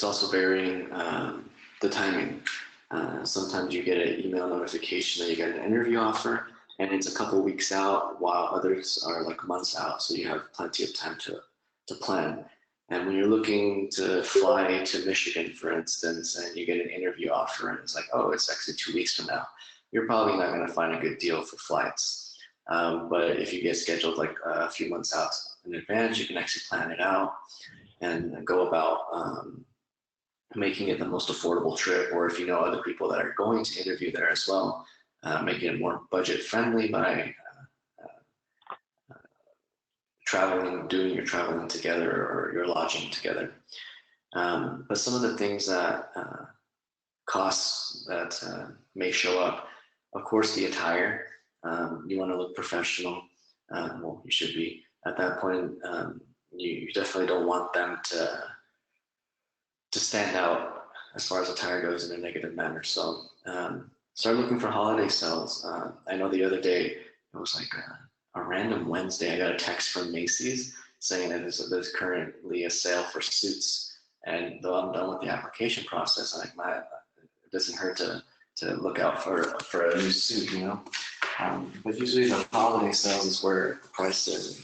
also varying the timing. Sometimes you get an email notification that you get an interview offer, and it's a couple weeks out, while others are like months out. So you have plenty of time to plan. And when you're looking to fly to Michigan, for instance, and you get an interview offer and it's like, oh, it's actually 2 weeks from now, you're probably not going to find a good deal for flights. But if you get scheduled like a few months out in advance, you can actually plan it out and go about making it the most affordable trip. Or if you know other people that are going to interview there as well, making it more budget friendly by doing your traveling together or your lodging together. But some of the things that costs that may show up, of course, the attire. You want to look professional. Well, you should be at that point. You definitely don't want them to stand out as far as attire goes in a negative manner. So start looking for holiday sales. I know the other day it was like a random Wednesday, I got a text from Macy's saying that there's currently a sale for suits. And though I'm done with the application process, it doesn't hurt to look out for a new suit, you know. But usually the holiday sales is where the price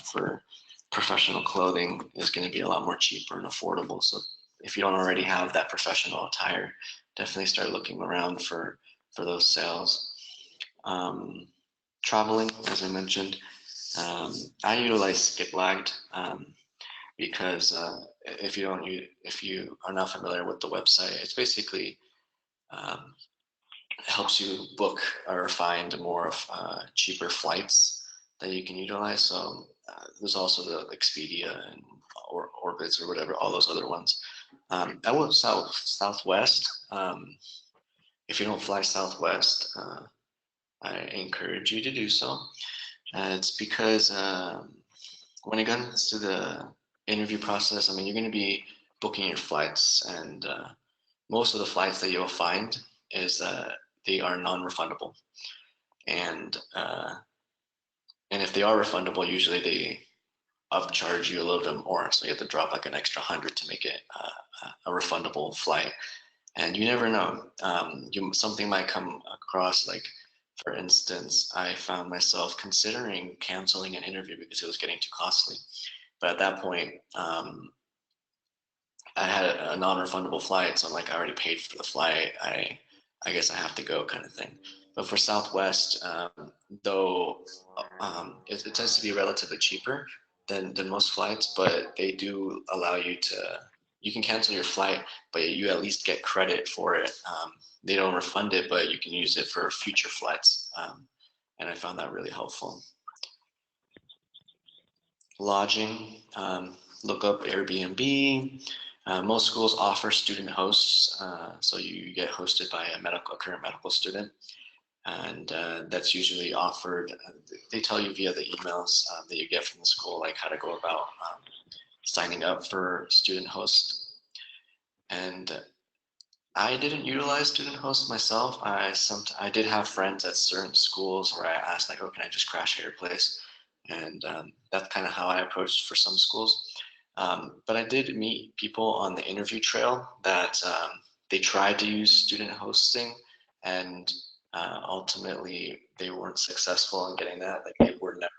for professional clothing is going to be a lot more cheaper and affordable. So if you don't already have that professional attire, definitely start looking around for those sales. Traveling, as I mentioned, I utilize Skip Lagged because if you are not familiar with the website, it's basically helps you book or find more of cheaper flights that you can utilize. So there's also the Expedia and Orbitz or whatever, all those other ones. I went Southwest. If you don't fly Southwest, I encourage you to do so. It's because when it comes to the interview process, I mean, you're going to be booking your flights, and most of the flights that you'll find is that they are non-refundable, and if they are refundable, usually they upcharge you a little bit more, so you have to drop like an extra 100 to make it a refundable flight. And you never know, something might come across. Like, for instance, I found myself considering canceling an interview because it was getting too costly. But at that point, I had a non-refundable flight, so I'm like, I already paid for the flight. I guess I have to go, kind of thing. But for Southwest, though, it tends to be relatively cheaper than most flights, but they do allow you can cancel your flight, but you at least get credit for it. They don't refund it, but you can use it for future flights. And I found that really helpful. Lodging, look up Airbnb. Most schools offer student hosts, so you get hosted by a current medical student. And that's usually offered. They tell you via the emails that you get from the school, like how to go about signing up for student host. And I didn't utilize student host myself. I did have friends at certain schools where I asked, like, oh, can I just crash at your place? And that's kind of how I approached for some schools. But I did meet people on the interview trail that they tried to use student hosting, and ultimately they weren't successful in getting that. Like, they were never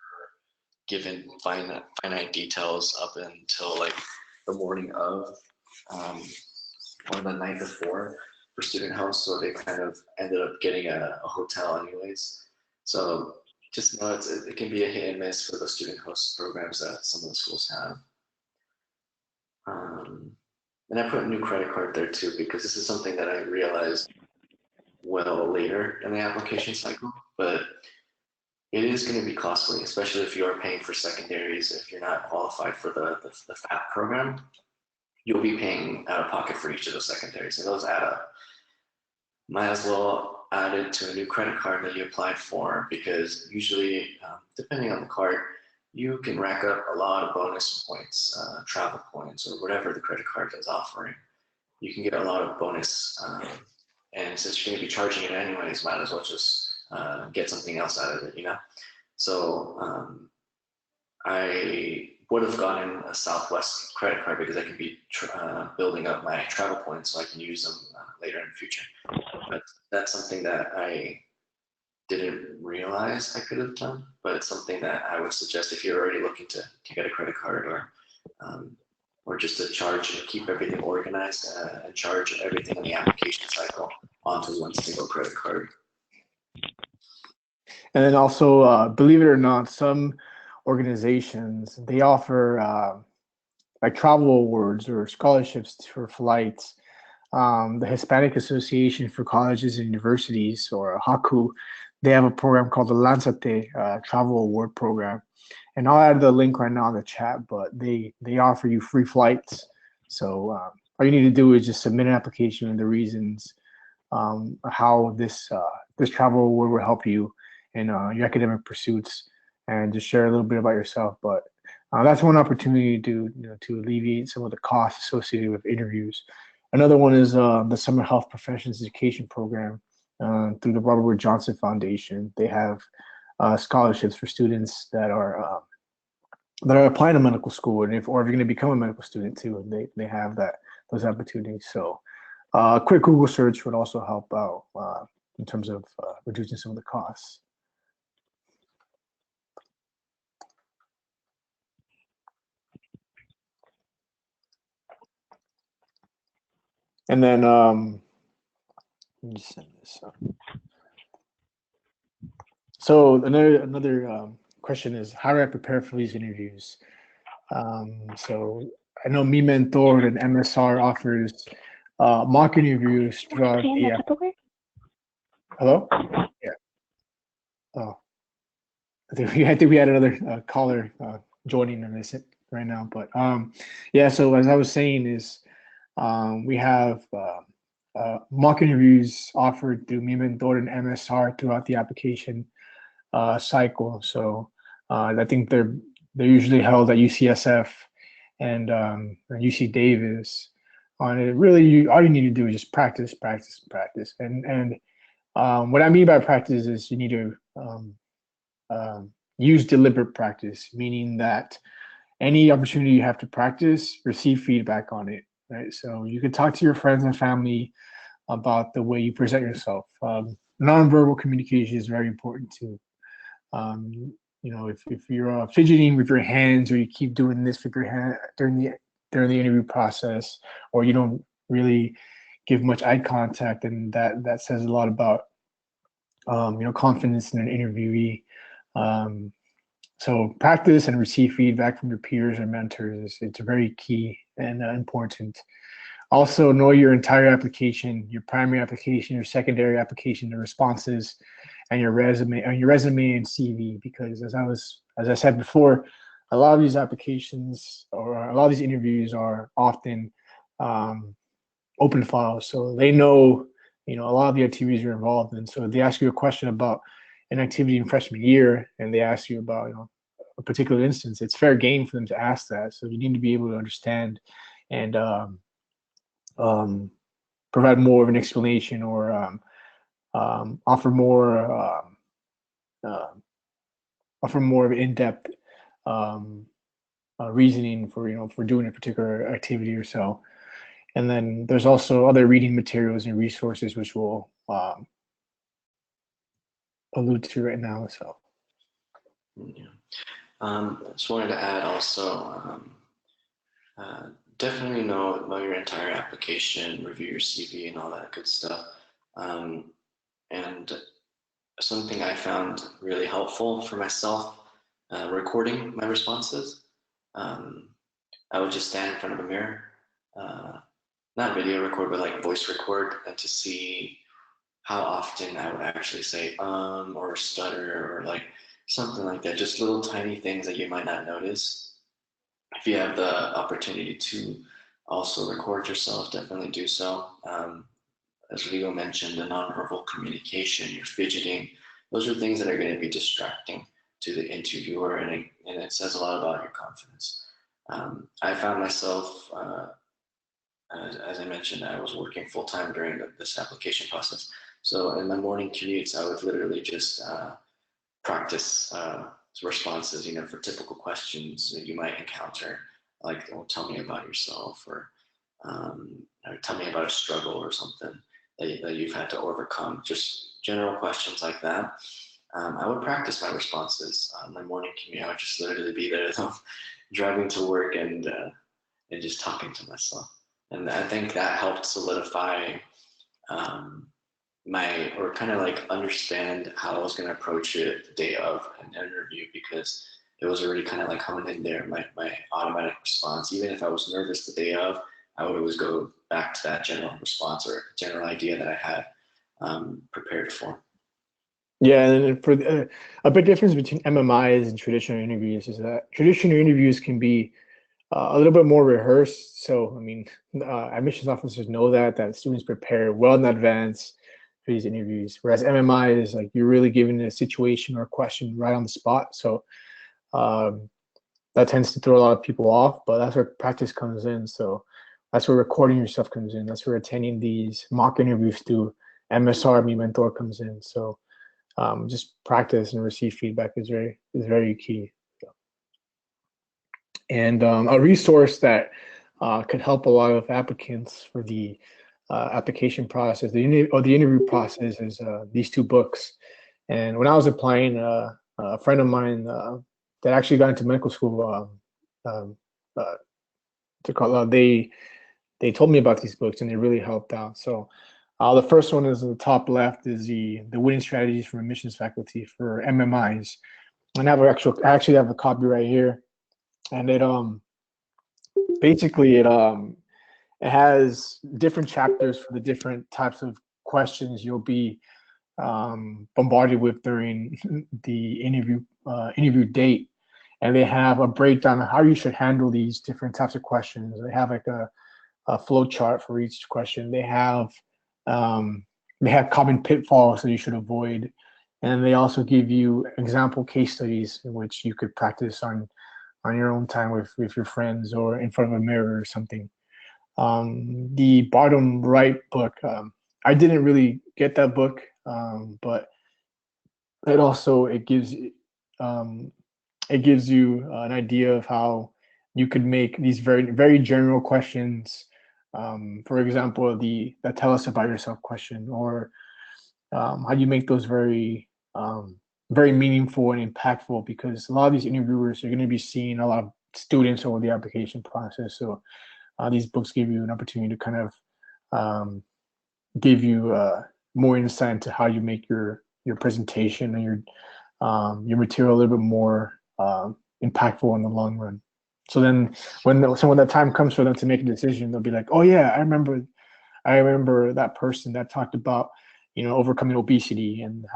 given finite details up until like the morning of or the night before for student house, so they kind of ended up getting a hotel anyways. So just know it can be a hit and miss for the student host programs that some of the schools have. And I put a new credit card there too, because this is something that I realized well later in the application cycle, but it is going to be costly, especially if you are paying for secondaries. If you're not qualified for the FAP program, you'll be paying out of pocket for each of those secondaries, and those add up. Might as well add it to a new credit card that you applied for, because usually, depending on the card, you can rack up a lot of bonus points, travel points, or whatever the credit card is offering. You can get a lot of bonus, and since you're going to be charging it anyways, might as well just get something else out of it, you know? So I would have gotten a Southwest credit card because I can be building up my travel points so I can use them later in the future. But that's something that I didn't realize I could have done, but it's something that I would suggest if you're already looking to get a credit card or or just to charge and keep everything organized and charge everything in the application cycle onto one single credit card. And then also, believe it or not, some organizations, they offer like travel awards or scholarships for flights. The Hispanic Association for Colleges and Universities, or HACU, they have a program called the Lanzate Travel Award Program. And I'll add the link right now in the chat, but they offer you free flights. So all you need to do is just submit an application and the reasons how this travel award will help you in your academic pursuits, and just share a little bit about yourself. But that's one opportunity to to alleviate some of the costs associated with interviews. Another one is the Summer Health Professions Education Program through the Robert Wood Johnson Foundation. They have scholarships for students that are applying to medical school, and if you're going to become a medical student too, they have those opportunities. So a quick Google search would also help out in terms of reducing some of the costs. And then let me just send this up. So another question is, how do I prepare for these interviews? So I know Mi Mentor and MSR offers mock interviews throughout the. Hello? Yeah. Oh, I think we had another caller joining in this right now, but yeah. So as I was saying is, we have mock interviews offered through Mi Mentor and MSR throughout the application cycle. So I think they're usually held at UCSF and UC Davis. On it, really, all you need to do is just practice, practice, practice. And what I mean by practice is you need to use deliberate practice, meaning that any opportunity you have to practice, receive feedback on it. Right. So you can talk to your friends and family about the way you present yourself. Nonverbal communication is very important too. If you're fidgeting with your hands, or you keep doing this with your hand during the interview process, or you don't really give much eye contact, and that says a lot about confidence in an interviewee. So practice and receive feedback from your peers and mentors. It's very key and important. Also, know your entire application, your primary application, your secondary application, the responses, and your resume and CV. Because as I said before, a lot of these applications or a lot of these interviews are often open files, so they know a lot of the activities you're involved in. So if they ask you a question about an activity in freshman year, and they ask you about a particular instance, it's fair game for them to ask that. So you need to be able to understand and provide more of an explanation, or offer more of in-depth reasoning for doing a particular activity or so. And then there's also other reading materials and resources which we'll allude to right now. So yeah, just wanted to add also, definitely know your entire application, review your CV and all that good stuff. And something I found really helpful for myself, recording my responses. I would just stand in front of a mirror, not video record, but like voice record, and to see how often I would actually say or stutter, or like something like that. Just little tiny things that you might not notice. If you have the opportunity to also record yourself, definitely do so. As Rigo mentioned, the nonverbal communication, your fidgeting, those are things that are going to be distracting to the interviewer, and it says a lot about your confidence. I found myself, as I mentioned, I was working full-time during this application process. So in my morning commutes, I would literally just practice responses, for typical questions that you might encounter, like, oh, tell me about yourself, or tell me about a struggle or something that you've had to overcome. Just general questions like that. I would practice my responses on my morning commute. I would just literally be there driving to work and and just talking to myself. And I think that helped solidify or kind of like understand how I was going to approach it the day of an interview, because it was already kind of like honed in there, my automatic response. Even if I was nervous the day of, I would always go back to that general response or general idea that I had prepared for. Yeah, and for a big difference between MMIs and traditional interviews is that traditional interviews can be a little bit more rehearsed. So, I mean, admissions officers know that students prepare well in advance for these interviews, whereas MMI is like you're really given a situation or a question right on the spot. So that tends to throw a lot of people off, but that's where practice comes in. So that's where recording yourself comes in. That's where attending these mock interviews through MSR, Me Mentor comes in. So just practice and receive feedback is very key. And a resource that could help a lot of applicants for the application process, the interview process, is these two books. And when I was applying, a friend of mine that actually got into medical school, they told me about these books, and they really helped out. So the first one is the top left is the winning strategies for admissions faculty for MMIs. And I actually have a copy right here, and it basically it has different chapters for the different types of questions you'll be bombarded with during the interview date, and they have a breakdown of how you should handle these different types of questions. They have like a flow chart for each question. They have common pitfalls that you should avoid, and they also give you example case studies in which you could practice on your own time with your friends or in front of a mirror or something. The bottom right book, I didn't really get that book, but it gives you an idea of how you could make these very general questions. For example, the tell us about yourself question, or how do you make those very meaningful and impactful, because a lot of these interviewers are going to be seeing a lot of students over the application process. So these books give you an opportunity to kind of give you more insight into how you make your presentation and your material a little bit more impactful in the long run. So then when the time comes for them to make a decision, they'll be like, oh yeah, I remember that person that talked about, overcoming obesity and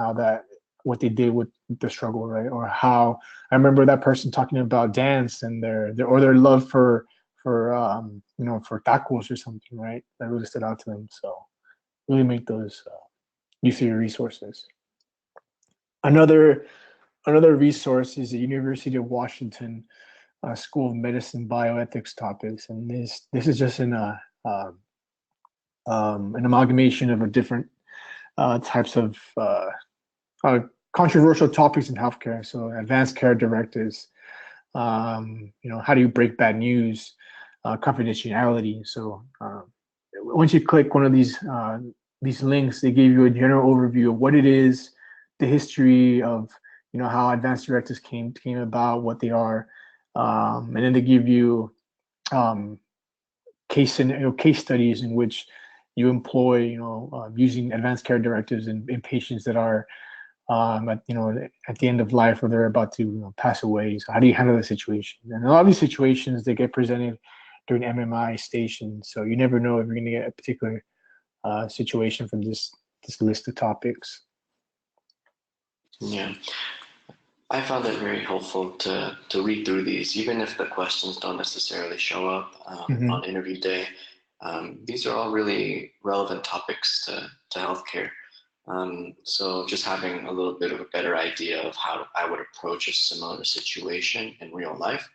what they did with the struggle, right? Or how I remember that person talking about dance and their love for tacos or something, right? That really stood out to them. So really make those use of your resources. Another resource is the University of Washington School of Medicine bioethics topics, and this is just an amalgamation of a different types of controversial topics in healthcare. So advanced care directives, how do you break bad news, confidentiality. So once you click one of these links, they give you a general overview of what it is, the history of how advanced directives came about, what they are, and then they give you case studies in which you employ using advanced care directives in patients that are at the end of life, or they're about to pass away. So how do you handle the situation? And a lot of these situations, they get presented during MMI stations, so you never know if you're going to get a particular situation from this list of topics. Yeah, I found it very helpful to read through these, even if the questions don't necessarily show up on interview day. These are all really relevant topics to healthcare. So just having a little bit of a better idea of how I would approach a similar situation in real life,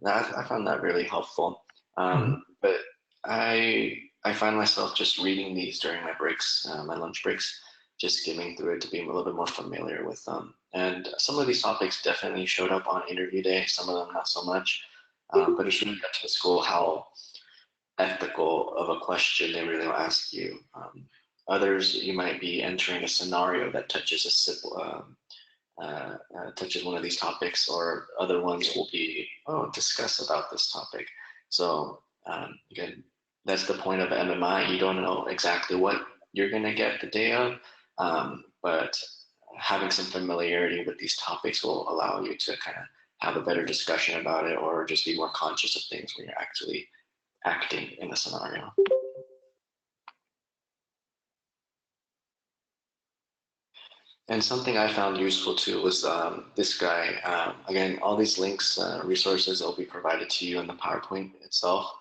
I found that really helpful. But I find myself just reading these during my breaks, my lunch breaks, just skimming through it to be a little bit more familiar with them. And some of these topics definitely showed up on interview day, some of them not so much. But it's really up to the school how ethical of a question they really will ask you. Others, you might be entering a scenario that touches touches one of these topics, or other ones will be discuss about this topic. So Again, that's the point of MMI. You don't know exactly what you're going to get the day of, but having some familiarity with these topics will allow you to kind of have a better discussion about it, or just be more conscious of things when you're actually acting in the scenario. And something I found useful too was this guy. Again, all these links, resources will be provided to you in the PowerPoint itself.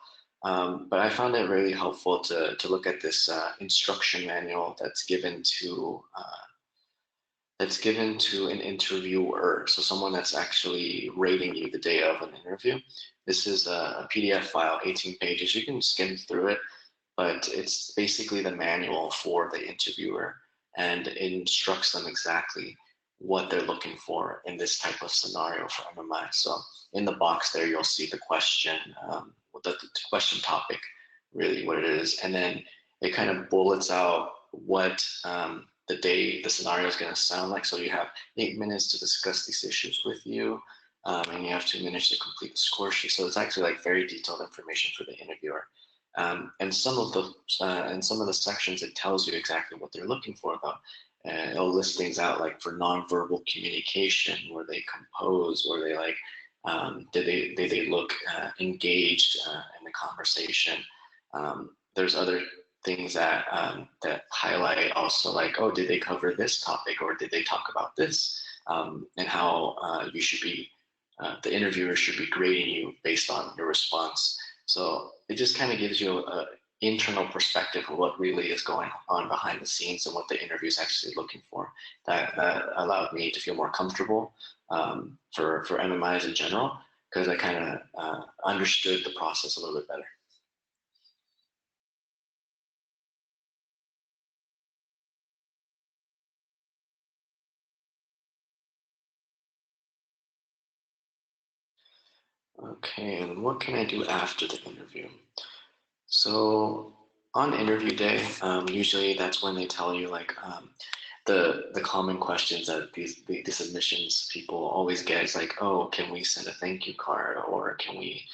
But I found it really helpful to look at this instruction manual that's given to an interviewer, so someone that's actually rating you the day of an interview. This is a PDF file, 18 pages. You can skim through it, but it's basically the manual for the interviewer, and it instructs them exactly what they're looking for in this type of scenario for MMI. So in the box there, you'll see the question, the question topic, really what it is, and then it kind of bullets out what the scenario is going to sound like. So you have 8 minutes to discuss these issues with you, and you have 2 minutes to complete the score sheet. So it's actually like very detailed information for the interviewer. And some of the sections, it tells you exactly what they're looking for about. It'll list things out like for nonverbal communication, where they compose, where they like, did they look engaged in the conversation. There's other things that highlight also, like, oh, did they cover this topic, or did they talk about this, and how you should be, the interviewer should be grading you based on your response. So it just kind of gives you an internal perspective of what really is going on behind the scenes and what the interview is actually looking for. That allowed me to feel more comfortable for MMIs in general, because I kind of understood the process a little bit better. Okay, and what can I do after the interview? So on interview day, usually that's when they tell you like the common questions that these admissions people always get is like, oh, can we send a thank you card, or can we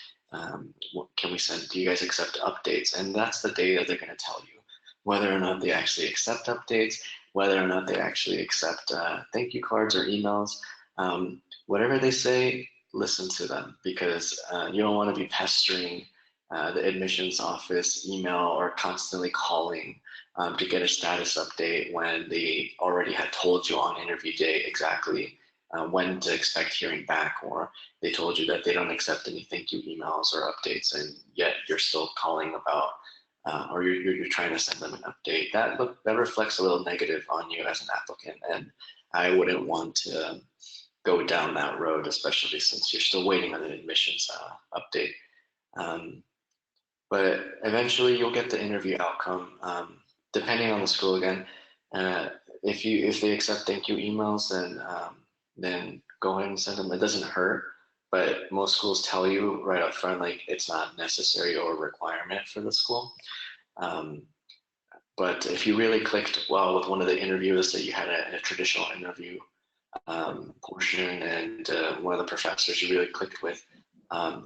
send, do you guys accept updates? And that's the day that they're going to tell you whether or not they actually accept updates, whether or not they actually accept thank you cards or emails. Whatever they say, listen to them, because you don't want to be pestering the admissions office email or constantly calling to get a status update when they already had told you on interview day exactly when to expect hearing back, or they told you that they don't accept any thank you emails or updates, and yet you're still calling about, or you're trying to send them an update. That reflects a little negative on you as an applicant, and I wouldn't want to go down that road, especially since you're still waiting on an admissions update. But eventually you'll get the interview outcome, depending on the school again. If they accept thank you emails, then go ahead and send them. It doesn't hurt, but most schools tell you right up front, like, it's not necessary or a requirement for the school. But if you really clicked well with one of the interviewers that you had a traditional interview portion, and one of the professors you really clicked with,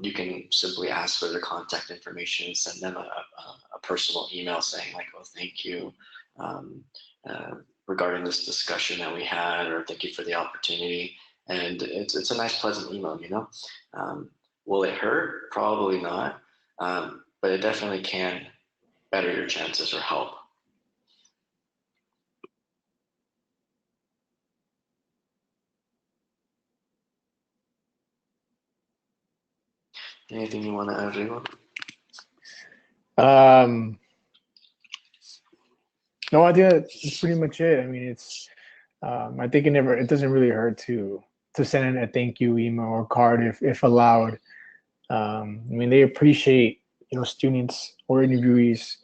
you can simply ask for their contact information, send them a personal email saying like, oh, thank you regarding this discussion that we had, or thank you for the opportunity. And it's a nice, pleasant email, you know. Will it hurt? Probably not, but it definitely can better your chances or help. Anything you want to add, Rigo? No idea. That's pretty much it. I mean, it's. I think it doesn't really hurt to send in a thank you email or card if allowed. I mean, they appreciate, students or interviewees,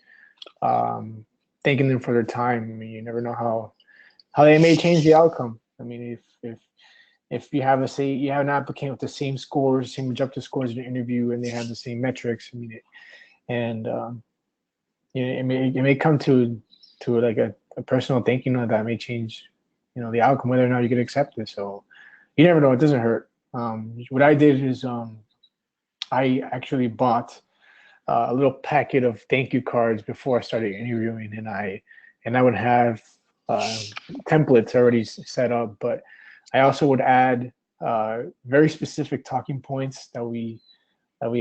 thanking them for their time. I mean, you never know how they may change the outcome. I mean, if you have an applicant with the same scores, same objective scores in an interview, and they have the same metrics, I mean, it may come to like a personal thank you note that may change, the outcome, whether or not you get accepted. So you never know. It doesn't hurt. What I did is I actually bought a little packet of thank you cards before I started interviewing, and I would have templates already set up, but I also would add very specific talking points that we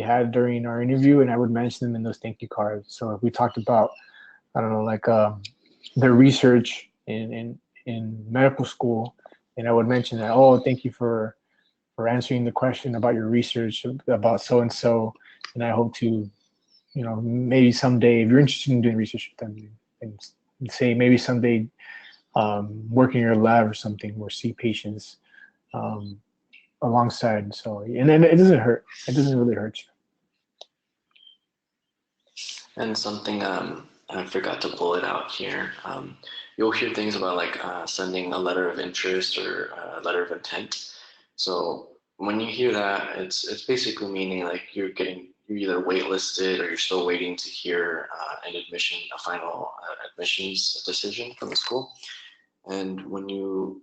had during our interview, and I would mention them in those thank you cards. So if we talked about, I don't know, like their research in medical school, and I would mention that, oh, thank you for answering the question about your research about so and so, and I hope to, maybe someday, if you're interested in doing research with them, and say maybe someday work in your lab or something, or see patients alongside. So, and then it doesn't hurt. It doesn't really hurt you. And something I forgot to bullet out here. You'll hear things about like sending a letter of interest or a letter of intent. So when you hear that, it's basically meaning like you're either waitlisted or you're still waiting to hear a final admissions decision from the school. And when you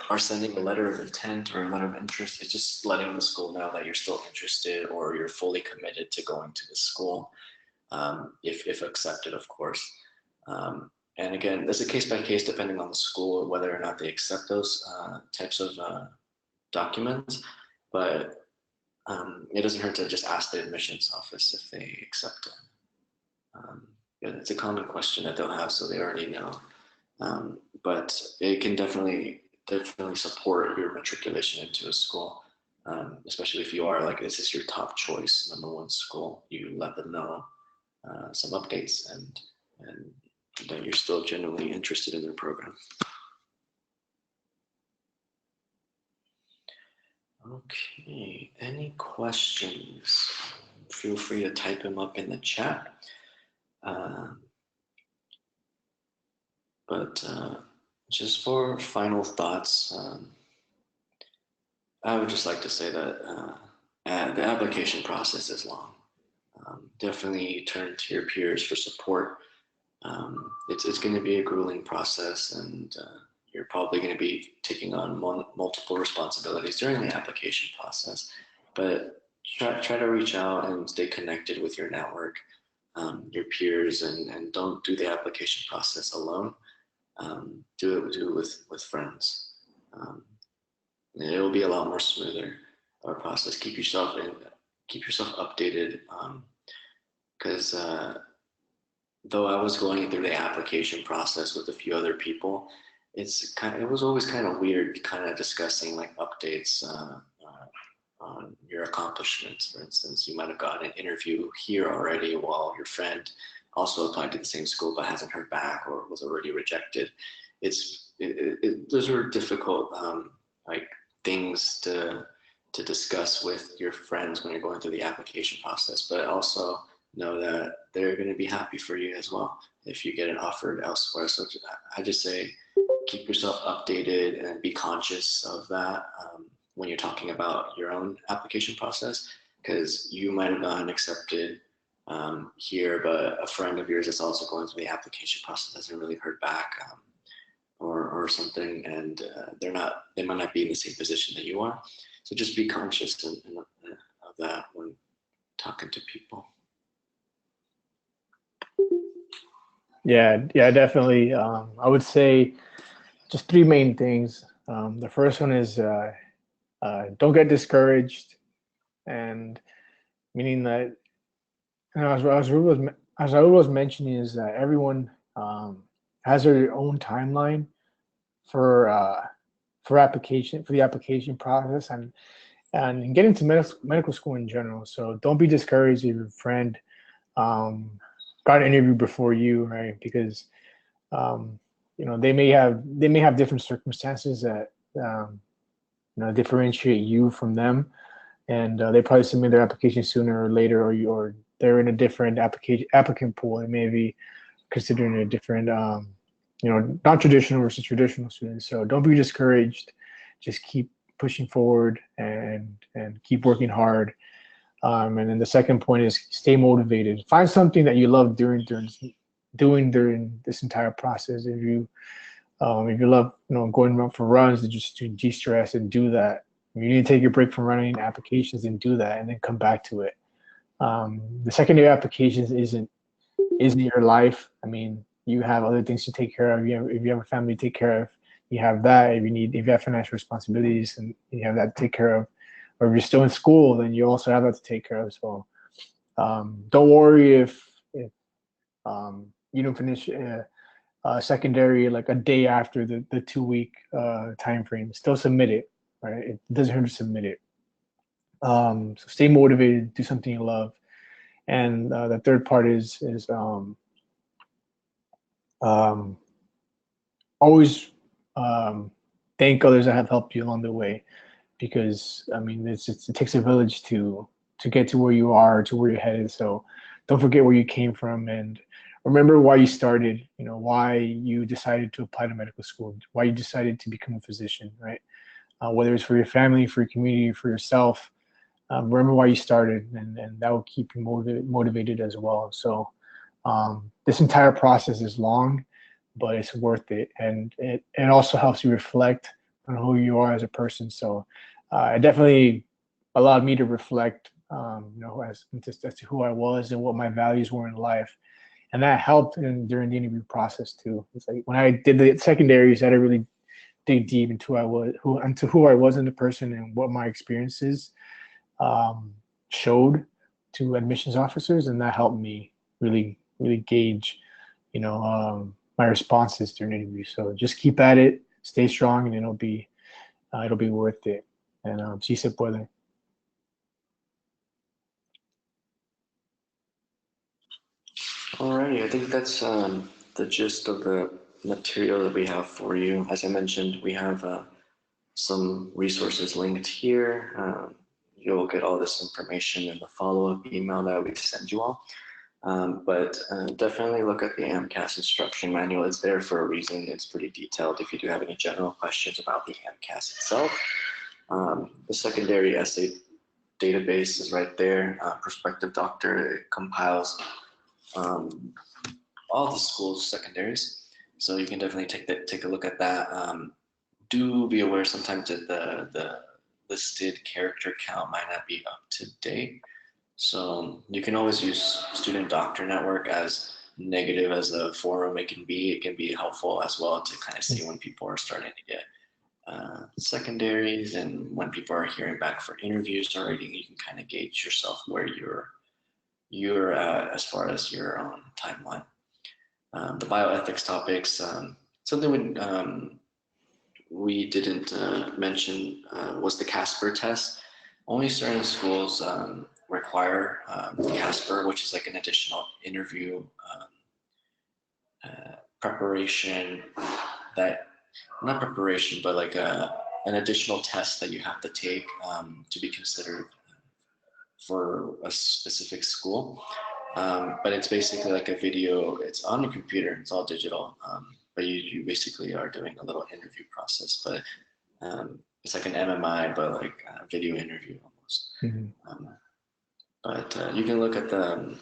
are sending a letter of intent or a letter of interest, it's just letting the school know that you're still interested or you're fully committed to going to the school, if accepted, of course. And again, there's a case by case depending on the school, whether or not they accept those types of documents, but it doesn't hurt to just ask the admissions office if they accept it. It's a common question that they'll have, so they already know. But it can definitely support your matriculation into a school, especially if you are like, this is your top choice, #1 school. You let them know some updates and that you're still genuinely interested in their program. Okay, any questions? Feel free to type them up in the chat. But just for final thoughts, I would just like to say that the application process is long. Definitely turn to your peers for support. It's going to be a grueling process, and you're probably going to be taking on multiple responsibilities during the application process. But try to reach out and stay connected with your network, your peers, and don't do the application process alone. Do it with friends. It will be a lot more smoother our process. Keep yourself updated, because though I was going through the application process with a few other people, it was always kind of weird, kind of discussing like updates on your accomplishments. For instance, you might have gotten an interview here already while your friend also applied to the same school but hasn't heard back or was already rejected. Those are difficult like things to discuss with your friends when you're going through the application process, but also know that they're going to be happy for you as well if you get an offer elsewhere. So I just say keep yourself updated and be conscious of that when you're talking about your own application process, because you might have gotten accepted here, but a friend of yours that's also going through the application process hasn't really heard back, or something, and they might not be in the same position that you are. So just be conscious of that when talking to people. Yeah, definitely. I would say just 3 main things. The first one is don't get discouraged, and meaning that, as Raul was mentioning, is that everyone has their own timeline for the application process and getting to medical school in general. So don't be discouraged if your friend got an interview before you, right? Because they may have different circumstances that differentiate you from them, and they probably submit their application sooner or later, or they're in a different applicant pool and maybe considering a different non-traditional versus traditional students. So don't be discouraged. Just keep pushing forward and keep working hard. And then the second point is stay motivated. Find something that you love doing during this entire process. If you love going out for runs, just to de-stress and do that. If you need to take a break from running applications and do that, and then come back to it. The secondary applications isn't your life. I mean, you have other things to take care of. If you have a family to take care of, you have that. If you have financial responsibilities, and you have that to take care of, or if you're still in school, then you also have that to take care of. So don't worry if you don't finish secondary like a day after the 2 week time frame. Still submit it, right? It doesn't hurt to submit it. So stay motivated, do something you love. And the third part is always thank others that have helped you along the way, because I mean it takes a village to get to where you are, to where you're headed. So don't forget where you came from, and remember why you started. You know, why you decided to apply to medical school, why you decided to become a physician, right? Whether it's for your family, for your community, for yourself. Remember why you started, and that will keep you motivated as well. So this entire process is long, but it's worth it, and it also helps you reflect on who you are as a person. So it definitely allowed me to reflect, as to who I was and what my values were in life, and that helped during the interview process too. It's like when I did the secondaries, I had to really dig deep into who I was in the person and what my experiences showed to admissions officers, and that helped me really gauge, my responses during interviews. So just keep at it, stay strong, and it'll be worth it. And sí se puede. Alrighty, I think that's the gist of the material that we have for you. As I mentioned, we have some resources linked here. You'll get all this information in the follow-up email that we send you all. But definitely look at the AMCAS instruction manual. It's there for a reason. It's pretty detailed if you do have any general questions about the AMCAS itself. The secondary essay database is right there. Prospective Doctor, it compiles all the schools' secondaries. So you can definitely take a look at that. Do be aware sometimes that the listed character count might not be up to date. So you can always use Student Doctor Network, as negative as a forum it can be. It can be helpful as well to kind of see when people are starting to get secondaries, and when people are hearing back for interviews already. You can kind of gauge yourself where you're at as far as your own timeline. The bioethics topics, something we didn't mention was the Casper test. Only certain schools require Casper, which is like an additional interview preparation, that not preparation, but like an additional test that you have to take to be considered for a specific school. But it's basically like a video. It's on your computer. It's all digital. But you basically are doing a little interview process. But it's like an MMI, but like a video interview almost. Mm-hmm. But you can look at the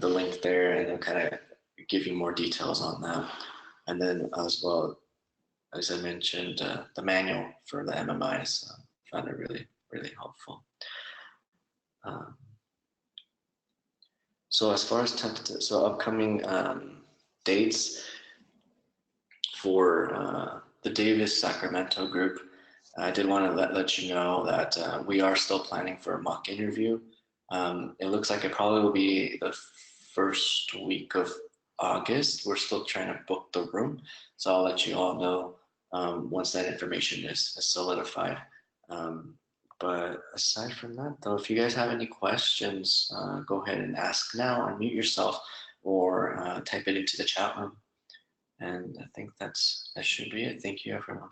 link there, and it'll kind of give you more details on that. And then as well, as I mentioned, the manual for the MMIs, found it really helpful. So as far as upcoming dates for the Davis Sacramento group, I did want to let you know that we are still planning for a mock interview. It looks like it probably will be the first week of August. We're still trying to book the room, so I'll let you all know once that information is solidified. But aside from that, though, if you guys have any questions, go ahead and ask now, unmute yourself, or type it into the chat room. And I think that should be it. Thank you, everyone.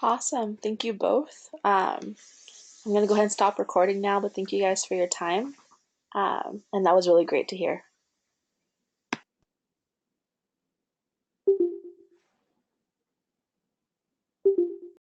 Awesome. Thank you both. I'm going to go ahead and stop recording now, but thank you guys for your time. And that was really great to hear.